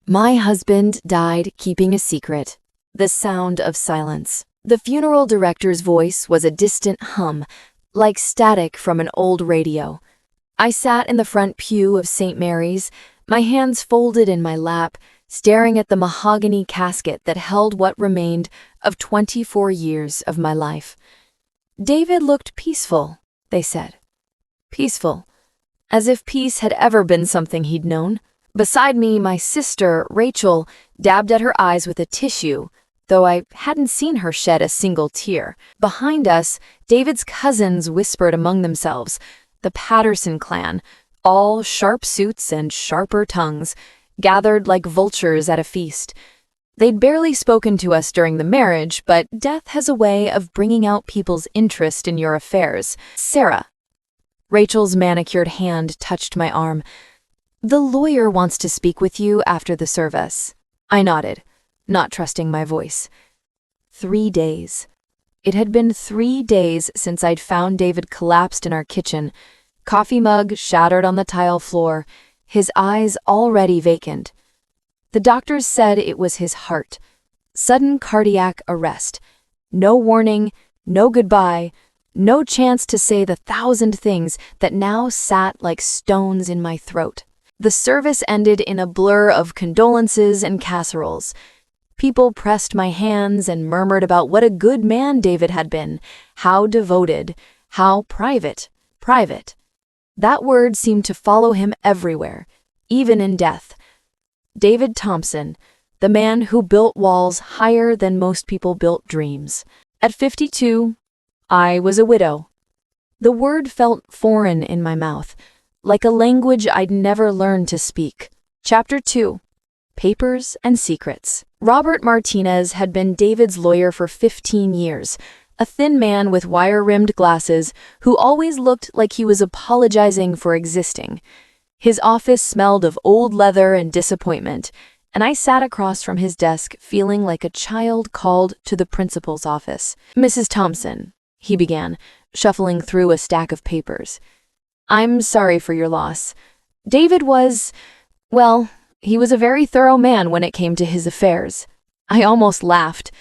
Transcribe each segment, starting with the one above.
My husband died keeping a secret. The sound of silence. The funeral director's voice was a distant hum, like static from an old radio. I sat in the front pew of St. Mary's, my hands folded in my lap, staring at the mahogany casket that held what remained of 24 years of my life. David looked peaceful, they said. Peaceful. As if peace had ever been something he'd known. Beside me, my sister, Rachel, dabbed at her eyes with a tissue, though I hadn't seen her shed a single tear. Behind us, David's cousins whispered among themselves, the Patterson clan, all sharp suits and sharper tongues, gathered like vultures at a feast. They'd barely spoken to us during the marriage, but death has a way of bringing out people's interest in your affairs. Sarah. Rachel's manicured hand touched my arm. The lawyer wants to speak with you after the service. I nodded, not trusting my voice. 3 days. It had been 3 days since I'd found David collapsed in our kitchen, coffee mug shattered on the tile floor, his eyes already vacant. The doctors said it was his heart. Sudden cardiac arrest. No warning, no goodbye, no chance to say the 1,000 things that now sat like stones in my throat. The service ended in a blur of condolences and casseroles. People pressed my hands and murmured about what a good man David had been, how devoted, how private. That word seemed to follow him everywhere, even in death. David Thompson, the man who built walls higher than most people built dreams. At 52, I was a widow. The word felt foreign in my mouth, like a language I'd never learned to speak. Chapter 2. Papers and Secrets. Robert Martinez had been David's lawyer for 15 years, a thin man with wire-rimmed glasses who always looked like he was apologizing for existing. His office smelled of old leather and disappointment, and I sat across from his desk feeling like a child called to the principal's office. Mrs. Thompson, he began, shuffling through a stack of papers. I'm sorry for your loss. David was, well, he was a very thorough man when it came to his affairs. I almost laughed.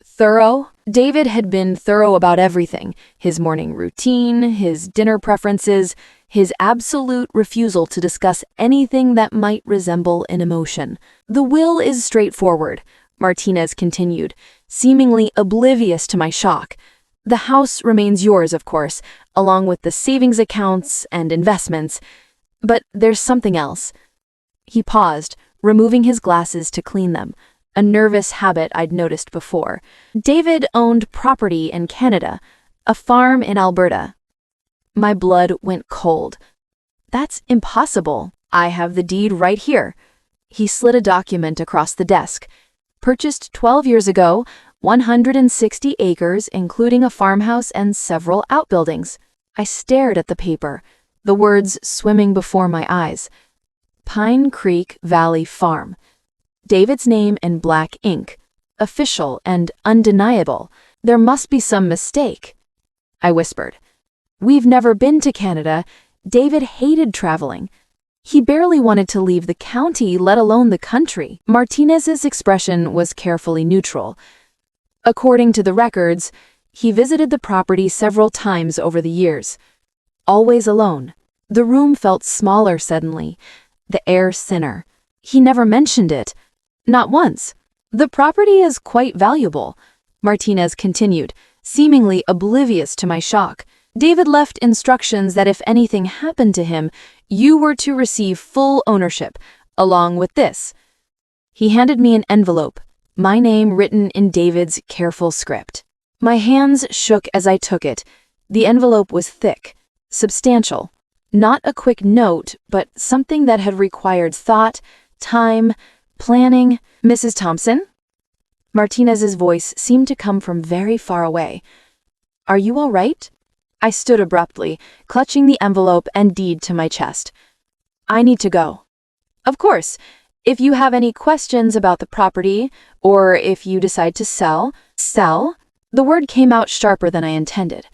Thorough? David had been thorough about everything. His morning routine, his dinner preferences, his absolute refusal to discuss anything that might resemble an emotion. The will is straightforward, Martinez continued, seemingly oblivious to my shock. The house remains yours, of course, along with the savings accounts and investments. But there's something else. He paused, removing his glasses to clean them, a nervous habit I'd noticed before. David owned property in Canada, a farm in Alberta. My blood went cold. That's impossible. I have the deed right here. He slid a document across the desk. Purchased 12 years ago, 160 acres, including a farmhouse and several outbuildings. I stared at the paper, the words swimming before my eyes. Pine Creek Valley Farm. David's name in black ink, official and undeniable. There must be some mistake. I whispered. We've never been to Canada. David hated traveling. He barely wanted to leave the county, let alone the country. Martinez's expression was carefully neutral. According to the records, he visited the property several times over the years. Always alone. The room felt smaller suddenly, the air thinner. He never mentioned it. Not once. The property is quite valuable, Martinez continued, seemingly oblivious to my shock. David left instructions that if anything happened to him, you were to receive full ownership, along with this. He handed me an envelope, my name written in David's careful script. My hands shook as I took it. The envelope was thick, substantial. Not a quick note, but something that had required thought, time, planning. Mrs. Thompson? Martinez's voice seemed to come from very far away. Are you all right? I stood abruptly, clutching the envelope and deed to my chest. I need to go. Of course. If you have any questions about the property, or if you decide to sell? The word came out sharper than I intended.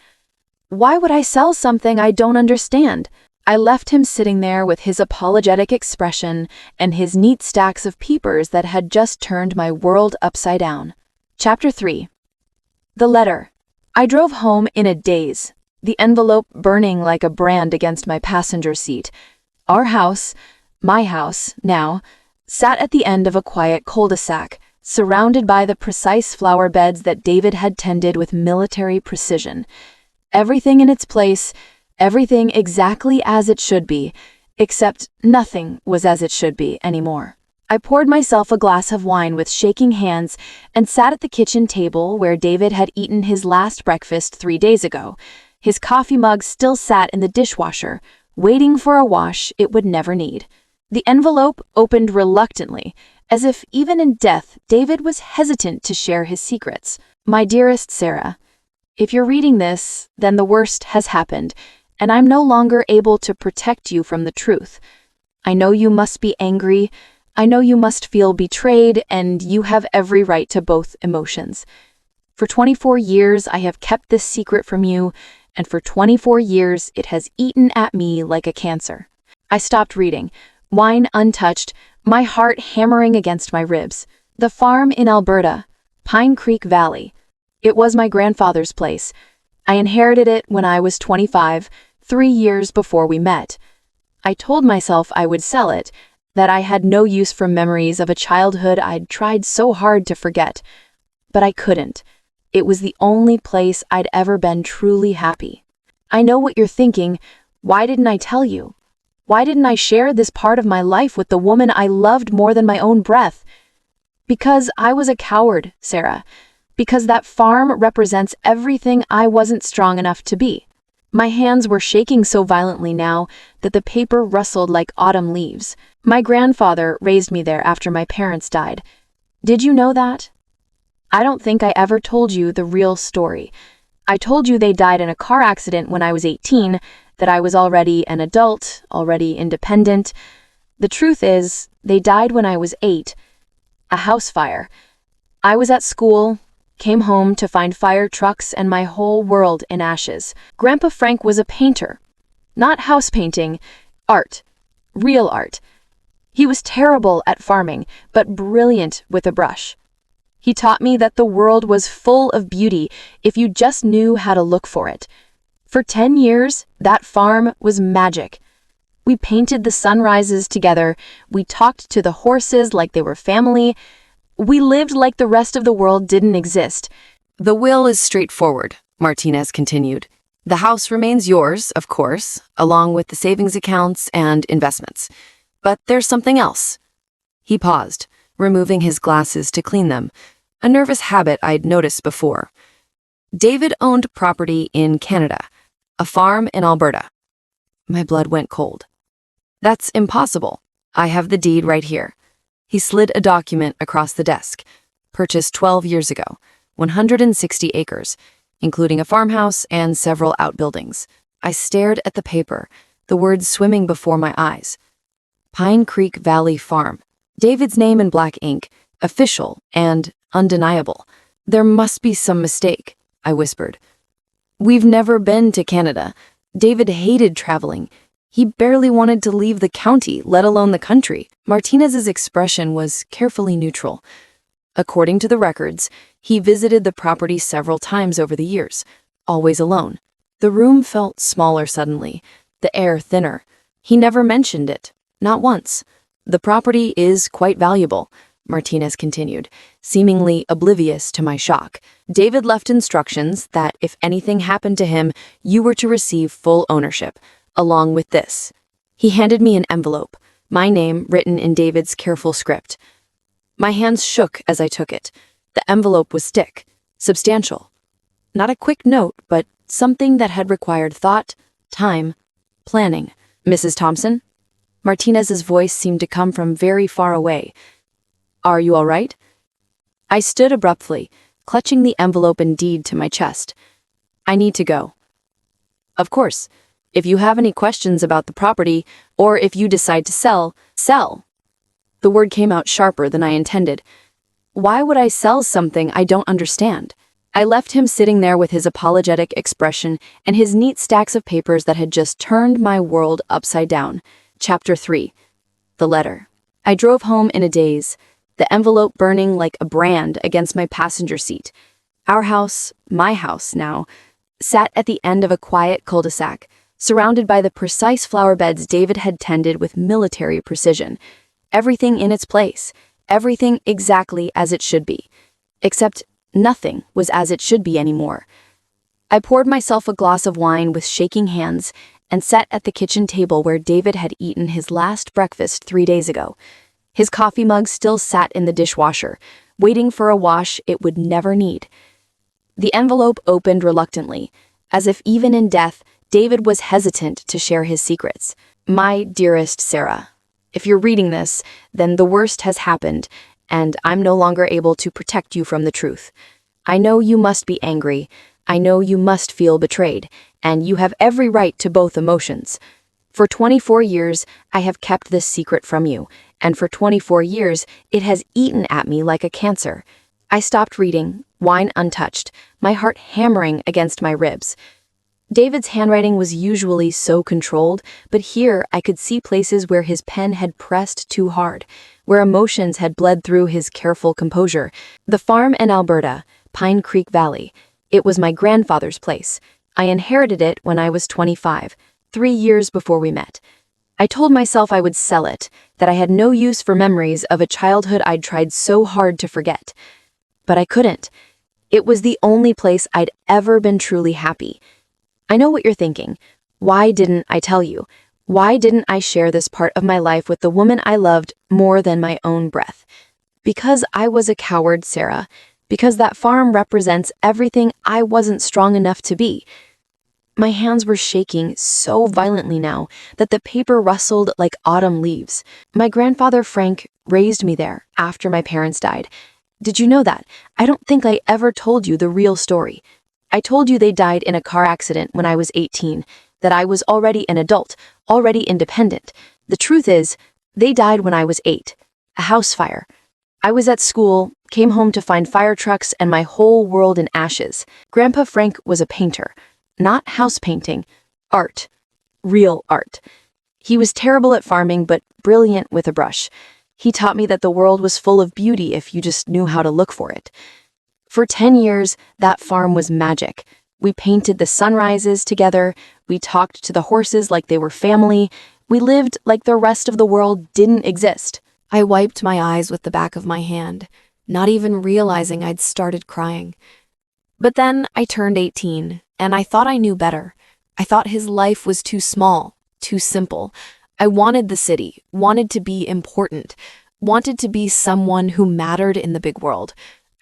Why would I sell something I don't understand? I left him sitting there with his apologetic expression and his neat stacks of papers that had just turned my world upside down. Chapter 3. The letter. I drove home in a daze, the envelope burning like a brand against my passenger seat. Our house, my house, now, sat at the end of a quiet cul-de-sac, surrounded by the precise flower beds that David had tended with military precision. Everything in its place, everything exactly as it should be, except nothing was as it should be anymore. I poured myself a glass of wine with shaking hands and sat at the kitchen table where David had eaten his last breakfast 3 days ago. His coffee mug still sat in the dishwasher, waiting for a wash it would never need. The envelope opened reluctantly, as if even in death David was hesitant to share his secrets. My dearest Sarah, if you're reading this, then the worst has happened, and I'm no longer able to protect you from the truth. I know you must be angry. I know you must feel betrayed, and you have every right to both emotions. For 24 years, I have kept this secret from you, and for 24 years, it has eaten at me like a cancer. I stopped reading, wine untouched, my heart hammering against my ribs. The farm in Alberta, Pine Creek Valley. It was my grandfather's place. I inherited it when I was 25, 3 years before we met. I told myself I would sell it, that I had no use for memories of a childhood I'd tried so hard to forget. But I couldn't. It was the only place I'd ever been truly happy. I know what you're thinking. Why didn't I tell you? Why didn't I share this part of my life with the woman I loved more than my own breath? Because I was a coward, Sarah. Because that farm represents everything I wasn't strong enough to be. My hands were shaking so violently now that the paper rustled like autumn leaves. My grandfather raised me there after my parents died. Did you know that? I don't think I ever told you the real story. I told you they died in a car accident when I was 18, that I was already an adult, already independent. The truth is, they died when I was 8. A house fire. I was at school, came home to find fire trucks and my whole world in ashes. Grandpa Frank was a painter. Not house painting, art. Real art. He was terrible at farming, but brilliant with a brush. He taught me that the world was full of beauty if you just knew how to look for it. For 10 years, that farm was magic. We painted the sunrises together. We talked to the horses like they were family. We lived like the rest of the world didn't exist. The will is straightforward, Martinez continued. The house remains yours, of course, along with the savings accounts and investments. But there's something else. He paused, removing his glasses to clean them, a nervous habit I'd noticed before. David owned property in Canada, a farm in Alberta. My blood went cold. That's impossible. I have the deed right here. He slid a document across the desk. Purchased 12 years ago, 160 acres, including a farmhouse and several outbuildings. I stared at the paper, the words swimming before my eyes. Pine Creek Valley Farm. David's name in black ink, official and undeniable. There must be some mistake, I whispered. We've never been to Canada. David hated traveling. He barely wanted to leave the county, let alone the country. Martinez's expression was carefully neutral. According to the records, he visited the property several times over the years, always alone. The room felt smaller suddenly, the air thinner. He never mentioned it, not once. The property is quite valuable, Martinez continued, seemingly oblivious to my shock. David left instructions that if anything happened to him, you were to receive full ownership, along with this. He handed me an envelope, my name written in David's careful script. My hands shook as I took it. The envelope was thick, substantial. Not a quick note, but something that had required thought, time, planning. Mrs. Thompson? Martinez's voice seemed to come from very far away. Are you all right? I stood abruptly, clutching the envelope and deed to my chest. I need to go. Of course. If you have any questions about the property, or if you decide to sell. The word came out sharper than I intended. Why would I sell something I don't understand? I left him sitting there with his apologetic expression and his neat stacks of papers that had just turned my world upside down. Chapter 3. The letter. I drove home in a daze, the envelope burning like a brand against my passenger seat. Our house, my house now, sat at the end of a quiet cul-de-sac, surrounded by the precise flower beds David had tended with military precision. Everything in its place, everything exactly as it should be. Except nothing was as it should be anymore. I poured myself a glass of wine with shaking hands and sat at the kitchen table where David had eaten his last breakfast 3 days ago. His coffee mug still sat in the dishwasher, waiting for a wash it would never need. The envelope opened reluctantly, as if even in death, David was hesitant to share his secrets. My dearest Sarah, if you're reading this, then the worst has happened, and I'm no longer able to protect you from the truth. I know you must be angry. I know you must feel betrayed, and you have every right to both emotions. For 24 years, I have kept this secret from you, and for 24 years, it has eaten at me like a cancer. I stopped reading, wine untouched, my heart hammering against my ribs. David's handwriting was usually so controlled, but here I could see places where his pen had pressed too hard, where emotions had bled through his careful composure. The farm in Alberta, Pine Creek Valley. It was my grandfather's place. I inherited it when I was 25, 3 years before we met. I told myself I would sell it, that I had no use for memories of a childhood I'd tried so hard to forget. But I couldn't. It was the only place I'd ever been truly happy. I know what you're thinking. Why didn't I tell you? Why didn't I share this part of my life with the woman I loved more than my own breath? Because I was a coward, Sarah. Because that farm represents everything I wasn't strong enough to be. My hands were shaking so violently now that the paper rustled like autumn leaves. My grandfather Frank raised me there after my parents died. Did you know that? I don't think I ever told you the real story. I told you they died in a car accident when I was 18, that I was already an adult, already independent. The truth is, they died when I was 8. A house fire. I was at school, came home to find fire trucks and my whole world in ashes. Grandpa Frank was a painter. Not house painting. Art. Real art. He was terrible at farming, but brilliant with a brush. He taught me that the world was full of beauty if you just knew how to look for it. For 10 years, that farm was magic. We painted the sunrises together. We talked to the horses like they were family. We lived like the rest of the world didn't exist. I wiped my eyes with the back of my hand, not even realizing I'd started crying. But then I turned 18, and I thought I knew better. I thought his life was too small, too simple. I wanted the city, wanted to be important, wanted to be someone who mattered in the big world.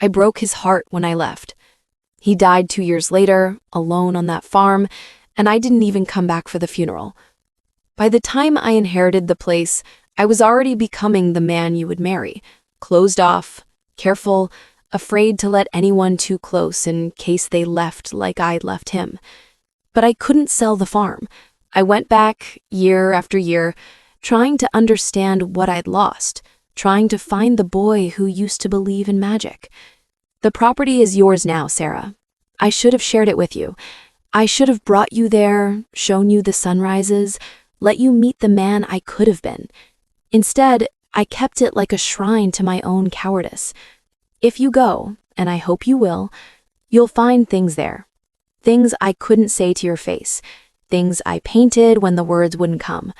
I broke his heart when I left. He died 2 years later, alone on that farm, and I didn't even come back for the funeral. By the time I inherited the place, I was already becoming the man you would marry, closed off, careful, afraid to let anyone too close in case they left like I'd left him. But I couldn't sell the farm. I went back, year after year, trying to understand what I'd lost, trying to find the boy who used to believe in magic. The property is yours now, Sarah. I should have shared it with you. I should have brought you there, shown you the sunrises, let you meet the man I could have been. Instead, I kept it like a shrine to my own cowardice. If you go, and I hope you will, you'll find things there. Things I couldn't say to your face. Things I painted when the words wouldn't come.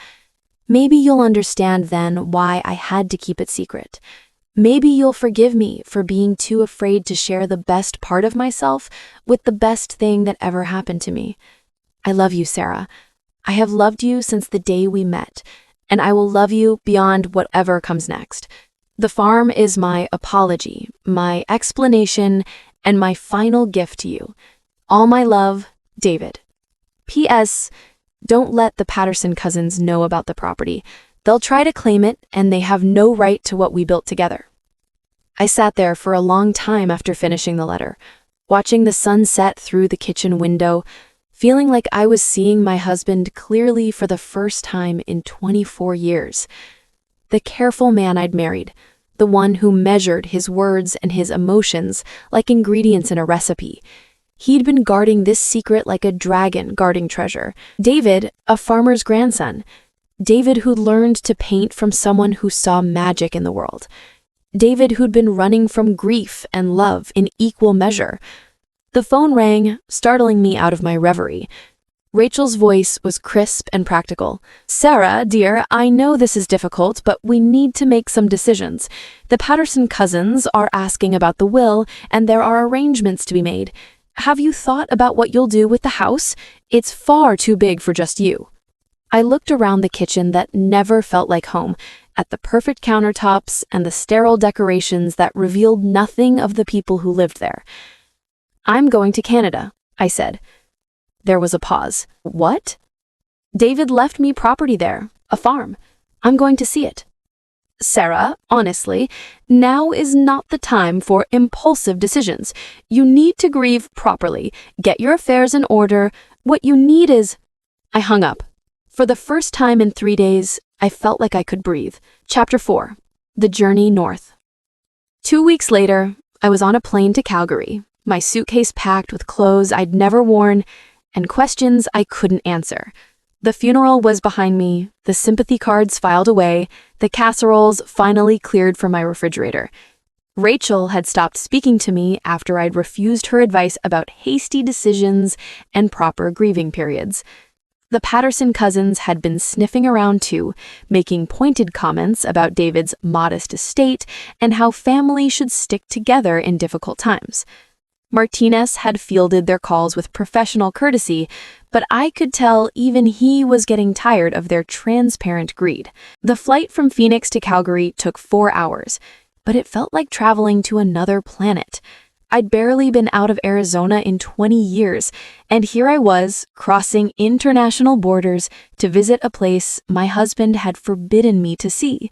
Maybe you'll understand then why I had to keep it secret. Maybe you'll forgive me for being too afraid to share the best part of myself with the best thing that ever happened to me. I love you, Sarah. I have loved you since the day we met, and I will love you beyond whatever comes next. The farm is my apology, my explanation, and my final gift to you. All my love, David. P.S. Don't let the Patterson cousins know about the property. They'll try to claim it, and they have no right to what we built together. I sat there for a long time after finishing the letter, watching the sun set through the kitchen window, feeling like I was seeing my husband clearly for the first time in 24 years. The careful man I'd married, the one who measured his words and his emotions like ingredients in a recipe. He'd been guarding this secret like a dragon guarding treasure. David, a farmer's grandson. David who'd learned to paint from someone who saw magic in the world. David who'd been running from grief and love in equal measure. The phone rang, startling me out of my reverie. Rachel's voice was crisp and practical. "Sarah, dear, I know this is difficult, but we need to make some decisions. The Patterson cousins are asking about the will, and there are arrangements to be made. Have you thought about what you'll do with the house? It's far too big for just you." I looked around the kitchen that never felt like home, at the perfect countertops and the sterile decorations that revealed nothing of the people who lived there. "I'm going to Canada," I said. There was a pause. "What?" "David left me property there, a farm. I'm going to see it." "Sarah, honestly, now is not the time for impulsive decisions. You need to grieve properly, get your affairs in order. What you need is—" I hung up. For the first time in 3 days, I felt like I could breathe. Chapter 4. The Journey North. 2 weeks later, I was on a plane to Calgary, my suitcase packed with clothes I'd never worn and questions I couldn't answer. The funeral was behind me, the sympathy cards filed away, the casseroles finally cleared from my refrigerator. Rachel had stopped speaking to me after I'd refused her advice about hasty decisions and proper grieving periods. The Patterson cousins had been sniffing around too, making pointed comments about David's modest estate and how family should stick together in difficult times. Martinez had fielded their calls with professional courtesy, but I could tell even he was getting tired of their transparent greed. The flight from Phoenix to Calgary took 4 hours, but it felt like traveling to another planet. I'd barely been out of Arizona in 20 years, and here I was, crossing international borders to visit a place my husband had forbidden me to see.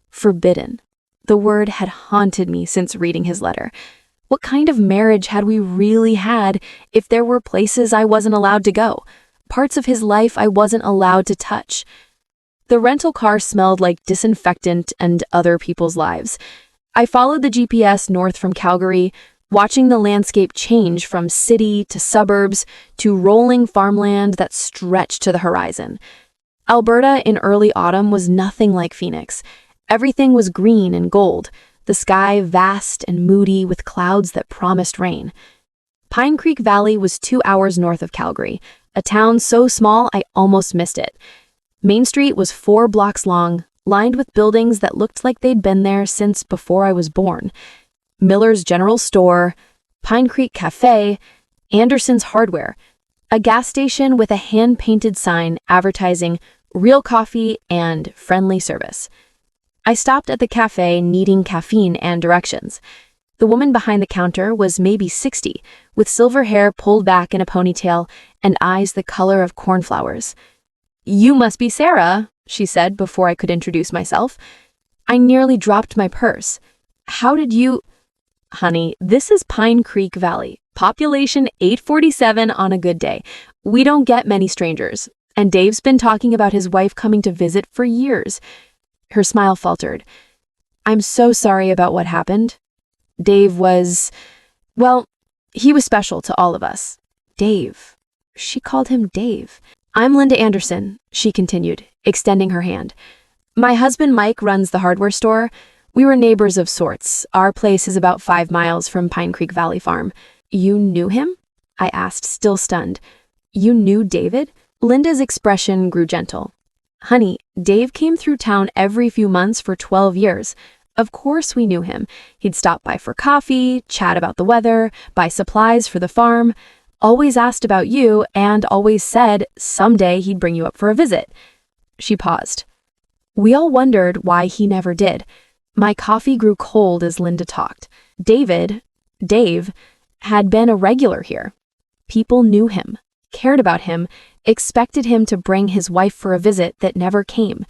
Forbidden. The word had haunted me since reading his letter. What kind of marriage had we really had if there were places I wasn't allowed to go, parts of his life I wasn't allowed to touch? The rental car smelled like disinfectant and other people's lives. I followed the GPS north from Calgary, watching the landscape change from city to suburbs to rolling farmland that stretched to the horizon. Alberta in early autumn was nothing like Phoenix. Everything was green and gold, the sky vast and moody with clouds that promised rain. Pine Creek Valley was 2 hours north of Calgary, a town so small I almost missed it. Main Street was 4 blocks long, lined with buildings that looked like they'd been there since before I was born. Miller's General Store, Pine Creek Cafe, Anderson's Hardware, a gas station with a hand-painted sign advertising real coffee and friendly service. I stopped at the cafe needing caffeine and directions. The woman behind the counter was maybe 60, with silver hair pulled back in a ponytail and eyes the color of cornflowers. "You must be Sarah," she said before I could introduce myself. I nearly dropped my purse. "How did you—" "Honey, this is Pine Creek Valley, population 847 on a good day. We don't get many strangers, and Dave's been talking about his wife coming to visit for years." Her smile faltered. "I'm so sorry about what happened. Dave was, well, he was special to all of us." Dave. She called him Dave. "I'm Linda Anderson," she continued, extending her hand. "My husband Mike runs the hardware store. We were neighbors of sorts. Our place is about 5 miles from Pine Creek Valley Farm." "You knew him?" I asked, still stunned. "You knew David?" Linda's expression grew gentle. "Honey, Dave came through town every few months for 12 years. Of course we knew him. He'd stop by for coffee, chat about the weather, buy supplies for the farm, always asked about you, and always said someday he'd bring you up for a visit." She paused. We all wondered why he never did. My coffee grew cold as Linda talked. Dave, had been a regular here. People knew him, cared about him, expected him to bring his wife for a visit that never came.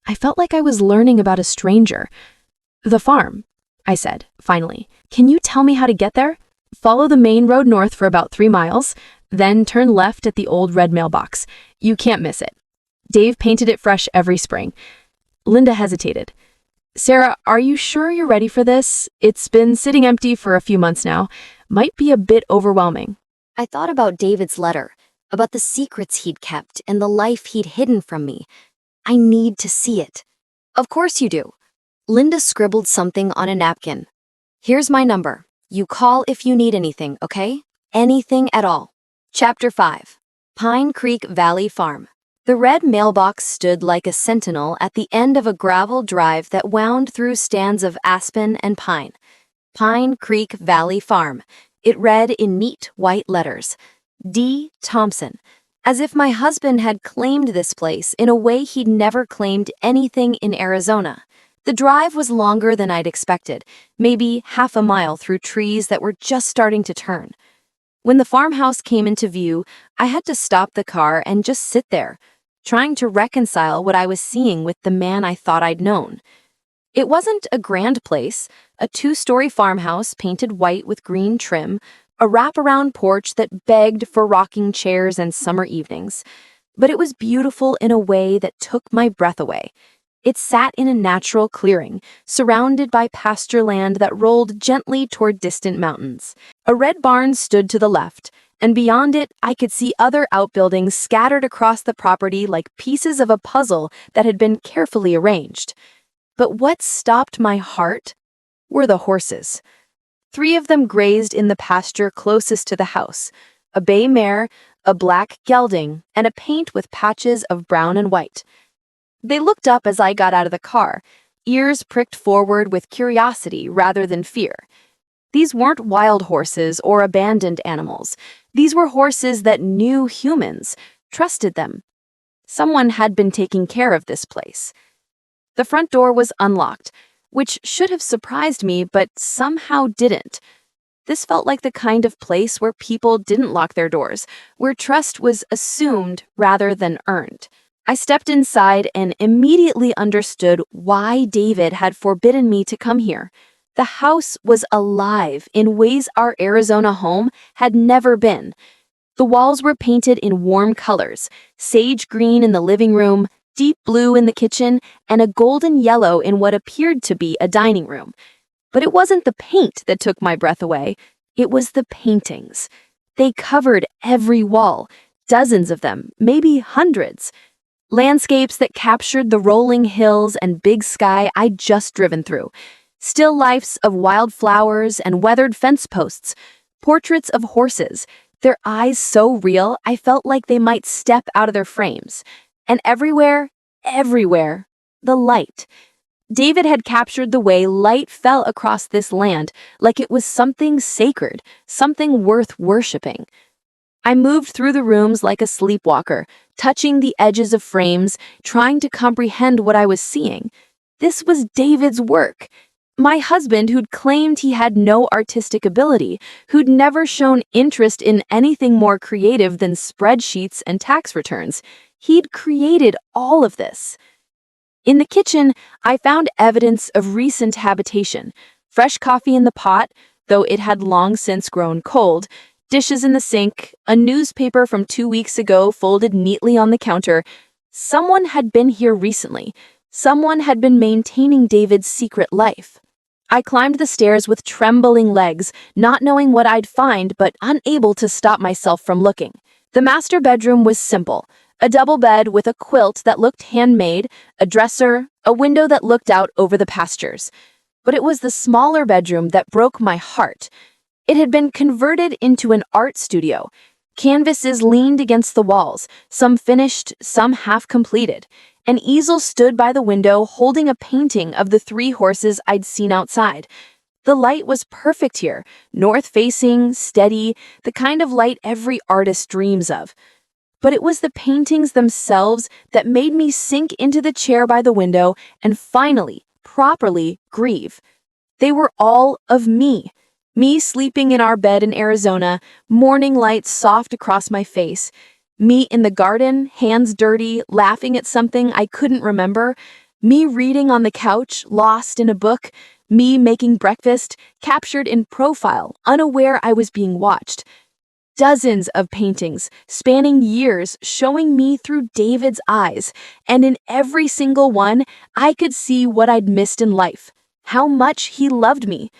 I felt like I was learning about a stranger. "The farm," I said, finally. "Can you tell me how to get there?" "Follow the main road north for about 3 miles, then turn left at the old red mailbox. You can't miss it. Dave painted it fresh every spring." Linda hesitated. Sarah, are you sure you're ready for this? It's been sitting empty for a few months now. Might be a bit overwhelming. I thought about David's letter, about the secrets he'd kept and the life he'd hidden from me. I need to see it. Of course you do. Linda scribbled something on a napkin. Here's my number. You call if you need anything, okay? Anything at all. Chapter 5. Pine Creek Valley Farm. The red mailbox stood like a sentinel at the end of a gravel drive that wound through stands of aspen and pine. Pine Creek Valley Farm. It read in neat white letters. D. Thompson. As if my husband had claimed this place in a way he'd never claimed anything in Arizona. The drive was longer than I'd expected, maybe half a mile through trees that were just starting to turn. When the farmhouse came into view, I had to stop the car and just sit there, trying to reconcile what I was seeing with the man I thought I'd known. It wasn't a grand place, a two-story farmhouse painted white with green trim, a wraparound porch that begged for rocking chairs and summer evenings. But it was beautiful in a way that took my breath away. It sat in a natural clearing, surrounded by pasture land that rolled gently toward distant mountains. A red barn stood to the left, and beyond it I could see other outbuildings scattered across the property like pieces of a puzzle that had been carefully arranged. But what stopped my heart were the horses. 3 of them grazed in the pasture closest to the house, a bay mare, a black gelding, and a paint with patches of brown and white. They looked up as I got out of the car, ears pricked forward with curiosity rather than fear. These weren't wild horses or abandoned animals. These were horses that knew humans, trusted them. Someone had been taking care of this place. The front door was unlocked, which should have surprised me, but somehow didn't. This felt like the kind of place where people didn't lock their doors, where trust was assumed rather than earned. I stepped inside and immediately understood why David had forbidden me to come here. The house was alive in ways our Arizona home had never been. The walls were painted in warm colors, sage green in the living room, deep blue in the kitchen, and a golden yellow in what appeared to be a dining room. But it wasn't the paint that took my breath away. It was the paintings. They covered every wall, dozens of them, maybe hundreds. Landscapes that captured the rolling hills and big sky I'd just driven through. Still lifes of wildflowers and weathered fence posts. Portraits of horses, their eyes so real I felt like they might step out of their frames. And everywhere, the light. David had captured the way light fell across this land like it was something sacred, something worth worshipping. I moved through the rooms like a sleepwalker, touching the edges of frames, trying to comprehend what I was seeing. This was David's work. My husband, who'd claimed he had no artistic ability, who'd never shown interest in anything more creative than spreadsheets and tax returns, he'd created all of this. In the kitchen, I found evidence of recent habitation. Fresh coffee in the pot, though it had long since grown cold, dishes in the sink, a newspaper from 2 weeks ago folded neatly on the counter. Someone had been here recently. Someone had been maintaining David's secret life. I climbed the stairs with trembling legs, not knowing what I'd find, but unable to stop myself from looking. The master bedroom was simple. A double bed with a quilt that looked handmade, a dresser, a window that looked out over the pastures. But it was the smaller bedroom that broke my heart. It had been converted into an art studio. Canvases leaned against the walls, some finished, some half completed. An easel stood by the window holding a painting of the 3 horses I'd seen outside. The light was perfect here, north-facing, steady, the kind of light every artist dreams of. But it was the paintings themselves that made me sink into the chair by the window and finally, properly grieve. They were all of me. Me sleeping in our bed in Arizona, morning light soft across my face. Me in the garden, hands dirty, laughing at something I couldn't remember. Me reading on the couch, lost in a book. Me making breakfast, captured in profile, unaware I was being watched. dozens of paintings spanning years showing me through David's eyes, and in every single one, I could see what I'd missed in life, how much he loved me.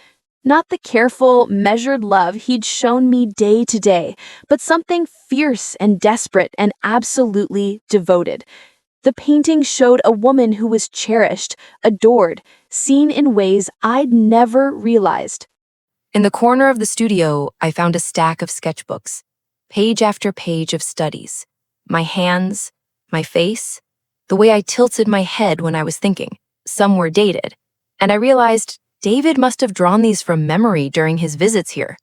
Not the careful, measured love he'd shown me day to day, but something fierce and desperate and absolutely devoted. The painting showed a woman who was cherished, adored, seen in ways I'd never realized. In the corner of the studio, I found a stack of sketchbooks, page after page of studies. My hands, my face, the way I tilted my head when I was thinking. Some were dated, and I realized David must have drawn these from memory during his visits here.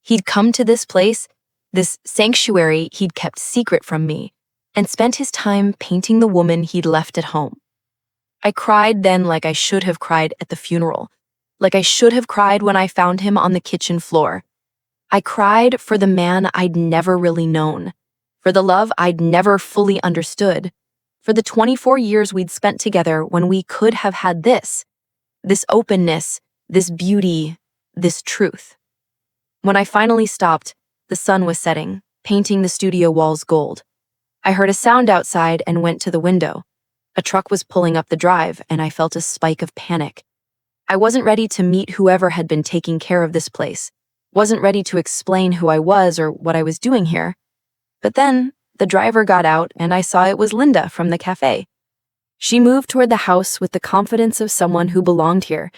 He'd come to this place, this sanctuary he'd kept secret from me, and spent his time painting the woman he'd left at home. I cried then like I should have cried at the funeral, like I should have cried when I found him on the kitchen floor. I cried for the man I'd never really known, for the love I'd never fully understood, for the 24 years we'd spent together when we could have had this openness, this beauty, this truth. When I finally stopped, the sun was setting, painting the studio walls gold. I heard a sound outside and went to the window. A truck was pulling up the drive, and I felt a spike of panic. I wasn't ready to meet whoever had been taking care of this place, wasn't ready to explain who I was or what I was doing here. But then, the driver got out, and I saw it was Linda from the cafe. She moved toward the house with the confidence of someone who belonged here,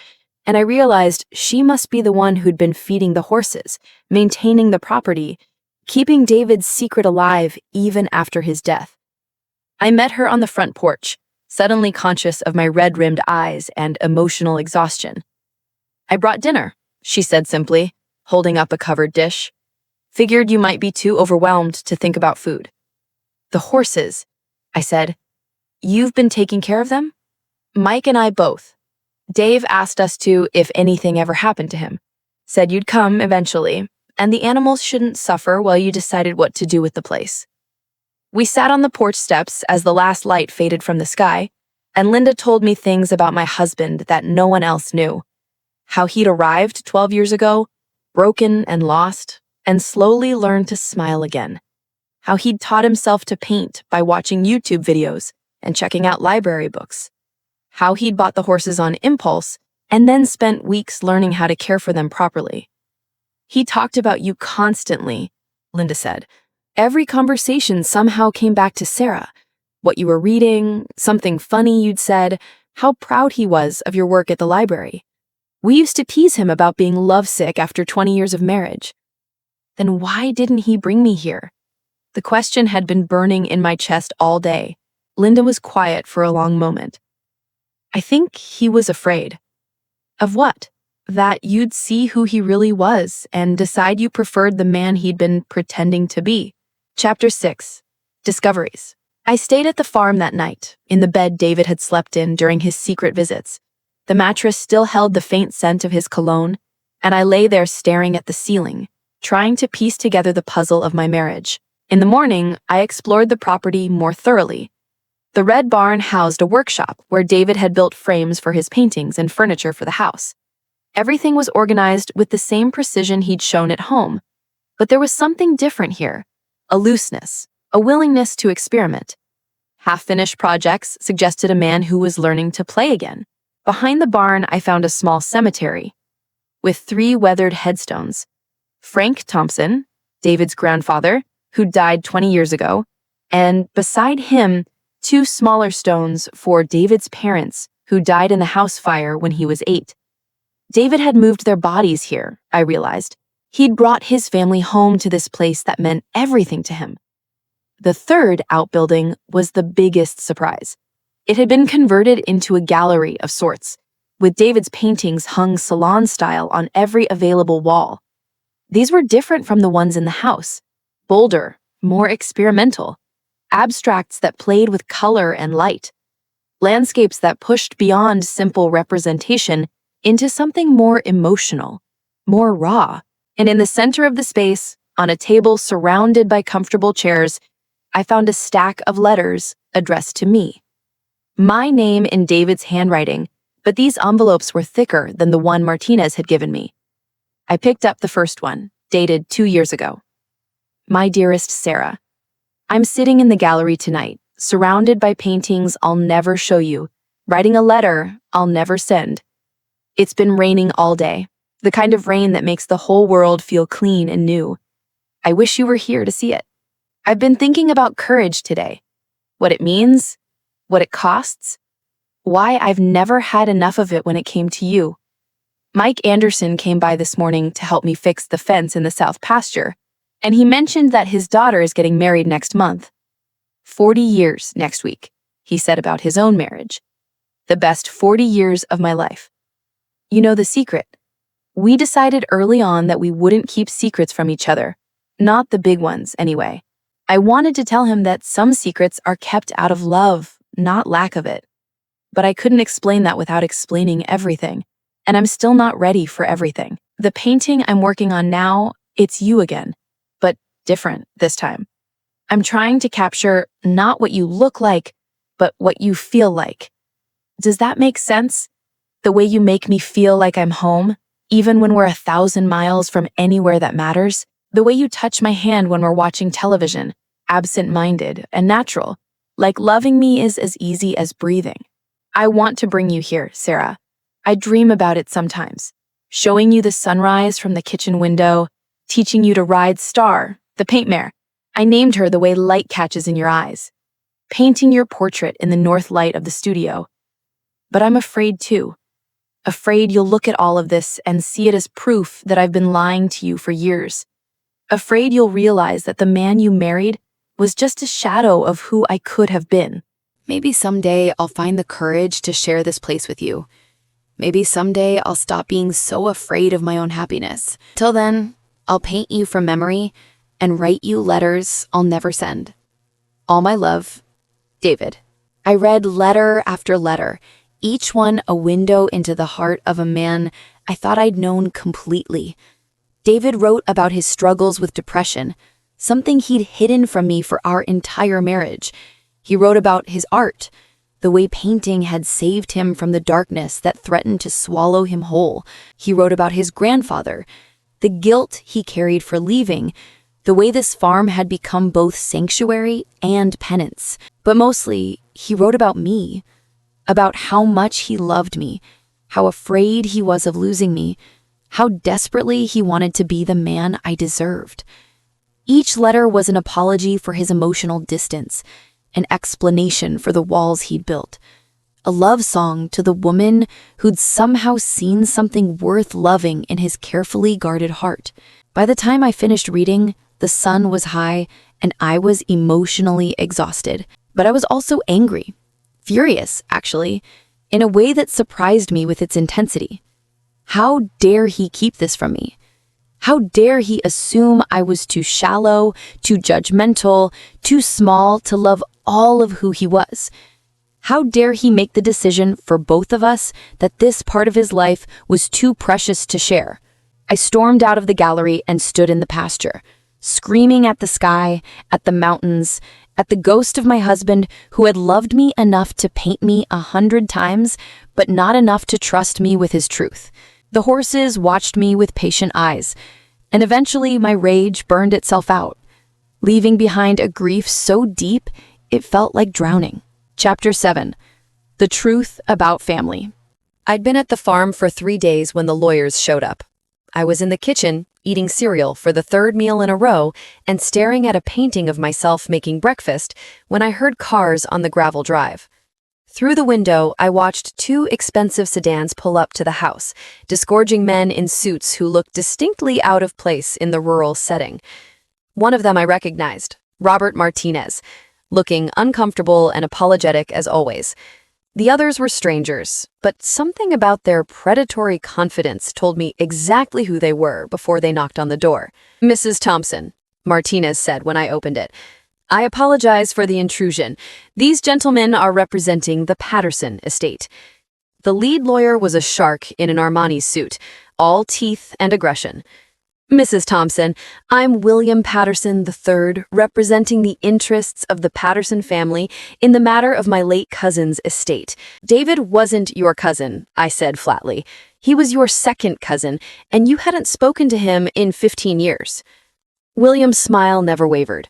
and I realized she must be the one who'd been feeding the horses, maintaining the property, keeping David's secret alive even after his death. I met her on the front porch, suddenly conscious of my red-rimmed eyes and emotional exhaustion. "I brought dinner," she said simply, holding up a covered dish. "Figured you might be too overwhelmed to think about food." "The horses," I said. "You've been taking care of them?" "Mike and I both. Dave asked us to if anything ever happened to him. Said you'd come eventually, and the animals shouldn't suffer while you decided what to do with the place." We sat on the porch steps as the last light faded from the sky, and Linda told me things about my husband that no one else knew. How he'd arrived 12 years ago, broken and lost, and slowly learned to smile again. How he'd taught himself to paint by watching YouTube videos and checking out library books. How he'd bought the horses on impulse and then spent weeks learning how to care for them properly. "He talked about you constantly," Linda said. "Every conversation somehow came back to Sarah. What you were reading, something funny you'd said, how proud he was of your work at the library. We used to tease him about being lovesick after 20 years of marriage." Then why didn't he bring me here? The question had been burning in my chest all day. Linda was quiet for a long moment. "I think he was afraid." "Of what?" "That you'd see who he really was and decide you preferred the man he'd been pretending to be." Chapter 6. Discoveries. I stayed at the farm that night, in the bed David had slept in during his secret visits. The mattress still held the faint scent of his cologne, and I lay there staring at the ceiling, trying to piece together the puzzle of my marriage. In the morning, I explored the property more thoroughly. The red barn housed a workshop where David had built frames for his paintings and furniture for the house. Everything was organized with the same precision he'd shown at home. But there was something different here, a looseness, a willingness to experiment. Half-finished projects suggested a man who was learning to play again. Behind the barn, I found a small cemetery with 3 weathered headstones. Frank Thompson, David's grandfather, who died 20 years ago, and beside him, 2 smaller stones for David's parents, who died in the house fire when he was 8. David had moved their bodies here, I realized. He'd brought his family home to this place that meant everything to him. The 3rd outbuilding was the biggest surprise. It had been converted into a gallery of sorts, with David's paintings hung salon-style on every available wall. These were different from the ones in the house, bolder, more experimental, abstracts that played with color and light, landscapes that pushed beyond simple representation into something more emotional, more raw. And in the center of the space, on a table surrounded by comfortable chairs, I found a stack of letters addressed to me. My name in David's handwriting, but these envelopes were thicker than the one Martinez had given me. I picked up the first one, dated 2 years ago. My dearest Sarah, I'm sitting in the gallery tonight, surrounded by paintings I'll never show you, writing a letter I'll never send. It's been raining all day, the kind of rain that makes the whole world feel clean and new. I wish you were here to see it. I've been thinking about courage today, what it means, what it costs, why I've never had enough of it when it came to you. Mike Anderson came by this morning to help me fix the fence in the south pasture, and he mentioned that his daughter is getting married next month. 40 years next week, he said about his own marriage. The best 40 years of my life. You know the secret. We decided early on that we wouldn't keep secrets from each other. Not the big ones, anyway. I wanted to tell him that some secrets are kept out of love, not lack of it. But I couldn't explain that without explaining everything. And I'm still not ready for everything. The painting I'm working on now, it's you again, but different this time. I'm trying to capture not what you look like, but what you feel like. Does that make sense? The way you make me feel like I'm home, even when we're 1,000 miles from anywhere that matters. The way you touch my hand when we're watching television, absent-minded and natural, like loving me is as easy as breathing. I want to bring you here, Sarah. I dream about it sometimes, showing you the sunrise from the kitchen window, teaching you to ride Star, the paint mare. I named her the way light catches in your eyes, painting your portrait in the north light of the studio. But I'm afraid too. Afraid you'll look at all of this and see it as proof that I've been lying to you for years. Afraid you'll realize that the man you married was just a shadow of who I could have been. Maybe someday I'll find the courage to share this place with you. Maybe someday I'll stop being so afraid of my own happiness. Till then, I'll paint you from memory and write you letters I'll never send. All my love, David. I read letter after letter, each one a window into the heart of a man I thought I'd known completely. David wrote about his struggles with depression, something he'd hidden from me for our entire marriage. He wrote about his art, the way painting had saved him from the darkness that threatened to swallow him whole. He wrote about his grandfather, the guilt he carried for leaving, the way this farm had become both sanctuary and penance. But mostly, he wrote about me, about how much he loved me, how afraid he was of losing me, how desperately he wanted to be the man I deserved. Each letter was an apology for his emotional distance, an explanation for the walls he'd built, a love song to the woman who'd somehow seen something worth loving in his carefully guarded heart. By the time I finished reading, the sun was high and I was emotionally exhausted. But I was also angry, furious, actually, in a way that surprised me with its intensity. How dare he keep this from me? How dare he assume I was too shallow, too judgmental, too small to love all of who he was? How dare he make the decision for both of us that this part of his life was too precious to share? I stormed out of the gallery and stood in the pasture, screaming at the sky, at the mountains, at the ghost of my husband who had loved me enough to paint me 100 times, but not enough to trust me with his truth. The horses watched me with patient eyes, and eventually my rage burned itself out, leaving behind a grief so deep it felt like drowning. Chapter 7. The Truth About Family. I'd been at the farm for 3 days when the lawyers showed up. I was in the kitchen, eating cereal for the 3rd meal in a row and staring at a painting of myself making breakfast when I heard cars on the gravel drive. Through the window, I watched 2 expensive sedans pull up to the house, disgorging men in suits who looked distinctly out of place in the rural setting. One of them I recognized, Robert Martinez, looking uncomfortable and apologetic as always. The others were strangers, but something about their predatory confidence told me exactly who they were before they knocked on the door. "Mrs. Thompson," Martinez said when I opened it. "I apologize for the intrusion. These gentlemen are representing the Patterson estate." The lead lawyer was a shark in an Armani suit, all teeth and aggression. "Mrs. Thompson, I'm William Patterson III, representing the interests of the Patterson family in the matter of my late cousin's estate." "David wasn't your cousin," I said flatly. "He was your second cousin, and you hadn't spoken to him in 15 years. William's smile never wavered.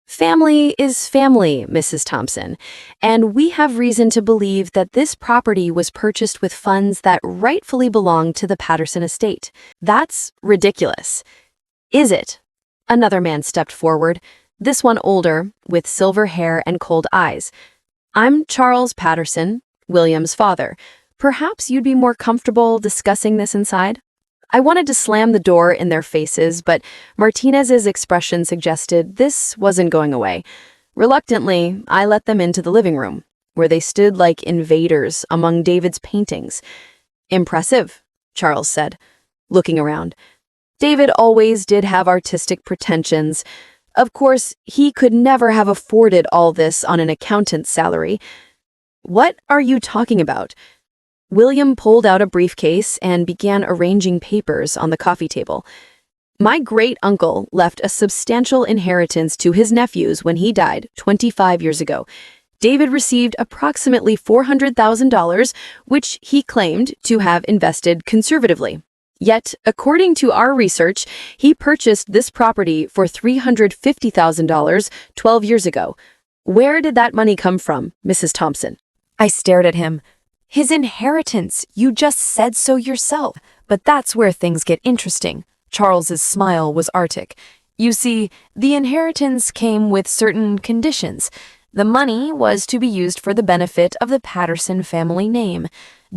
Family is family, Mrs. Thompson, and we have reason to believe that this property was purchased with funds that rightfully belong to the Patterson estate. That's ridiculous. Is it? Another man stepped forward, this one older, with silver hair and cold eyes. I'm Charles Patterson, William's father. Perhaps you'd be more comfortable discussing this inside? I wanted to slam the door in their faces, but Martinez's expression suggested this wasn't going away. Reluctantly, I let them into the living room, where they stood like invaders among David's paintings. Impressive, Charles said, looking around. David always did have artistic pretensions. Of course, he could never have afforded all this on an accountant's salary. What are you talking about? William pulled out a briefcase and began arranging papers on the coffee table. My great-uncle left a substantial inheritance to his nephews when he died 25 years ago. David received approximately $400,000, which he claimed to have invested conservatively. Yet, according to our research, he purchased this property for $350,000 12 years ago. Where did that money come from, Mrs. Thompson? I stared at him. His inheritance, you just said so yourself. But that's where things get interesting. Charles's smile was arctic. You see, the inheritance came with certain conditions. The money was to be used for the benefit of the Patterson family name.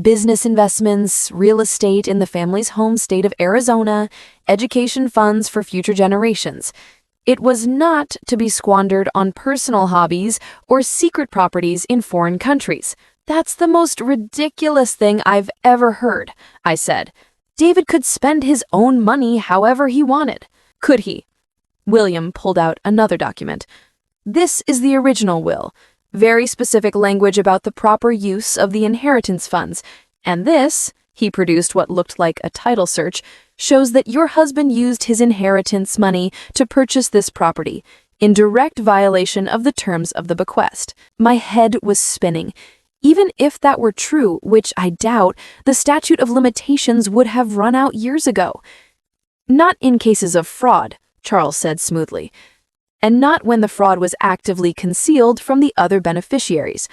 Business investments, real estate in the family's home state of Arizona, education funds for future generations. It was not to be squandered on personal hobbies or secret properties in foreign countries. That's the most ridiculous thing I've ever heard, I said. David could spend his own money however he wanted. Could he? William pulled out another document. This is the original will. Very specific language about the proper use of the inheritance funds. And this, he produced what looked like a title search, shows that your husband used his inheritance money to purchase this property, in direct violation of the terms of the bequest. My head was spinning. Even if that were true, which I doubt, the statute of limitations would have run out years ago. Not in cases of fraud, Charles said smoothly, and not when the fraud was actively concealed from the other beneficiaries.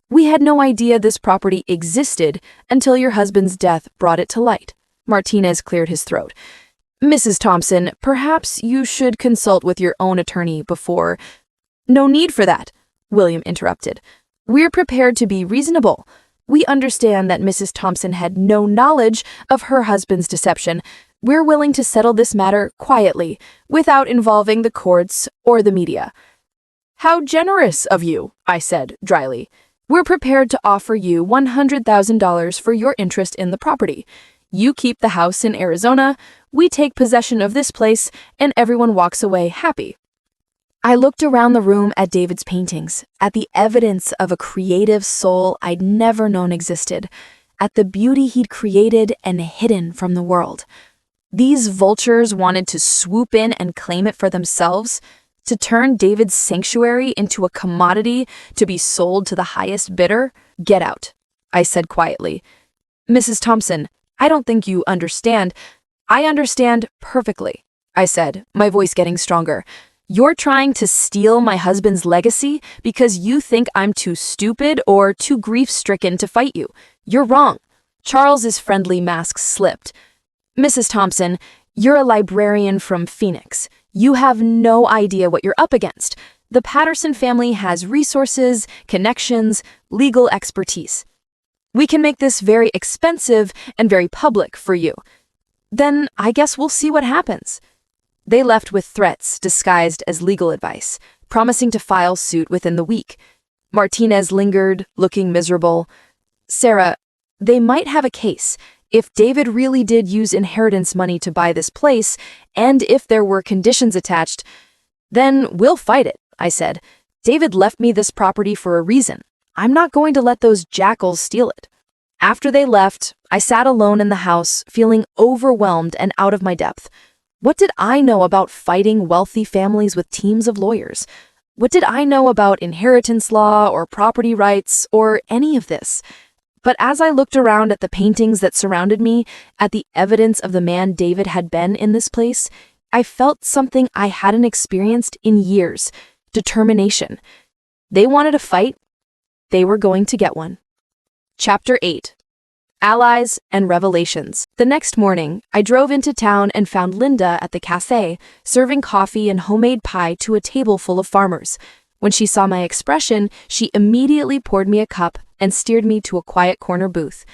We had no idea this property existed until your husband's death brought it to light. Martinez cleared his throat. Mrs. Thompson, perhaps you should consult with your own attorney before— No need for that, William interrupted. We're prepared to be reasonable. We understand that Mrs. Thompson had no knowledge of her husband's deception. We're willing to settle this matter quietly, without involving the courts or the media. How generous of you, I said dryly. We're prepared to offer you $100,000 for your interest in the property. You keep the house in Arizona, we take possession of this place, and everyone walks away happy. I looked around the room at David's paintings, at the evidence of a creative soul I'd never known existed, at the beauty he'd created and hidden from the world. These vultures wanted to swoop in and claim it for themselves, to turn David's sanctuary into a commodity to be sold to the highest bidder. Get out, I said quietly. Mrs. Thompson, I don't think you understand. I understand perfectly, I said, my voice getting stronger. You're trying to steal my husband's legacy because you think I'm too stupid or too grief-stricken to fight you. You're wrong. Charles's friendly mask slipped. Mrs. Thompson, you're a librarian from Phoenix. You have no idea what you're up against. The Patterson family has resources, connections, legal expertise. We can make this very expensive and very public for you. Then I guess we'll see what happens. They left with threats disguised as legal advice, promising to file suit within the week. Martinez lingered, looking miserable. Sarah, they might have a case. If David really did use inheritance money to buy this place, and if there were conditions attached, then we'll fight it, I said. David left me this property for a reason. I'm not going to let those jackals steal it. After they left, I sat alone in the house, feeling overwhelmed and out of my depth. What did I know about fighting wealthy families with teams of lawyers? What did I know about inheritance law or property rights or any of this? But as I looked around at the paintings that surrounded me, at the evidence of the man David had been in this place, I felt something I hadn't experienced in years: determination. They wanted a fight. They were going to get one. Chapter 8. Allies and Revelations. The next morning, I drove into town and found Linda at the cafe, serving coffee and homemade pie to a table full of farmers. When she saw my expression, she immediately poured me a cup and steered me to a quiet corner booth.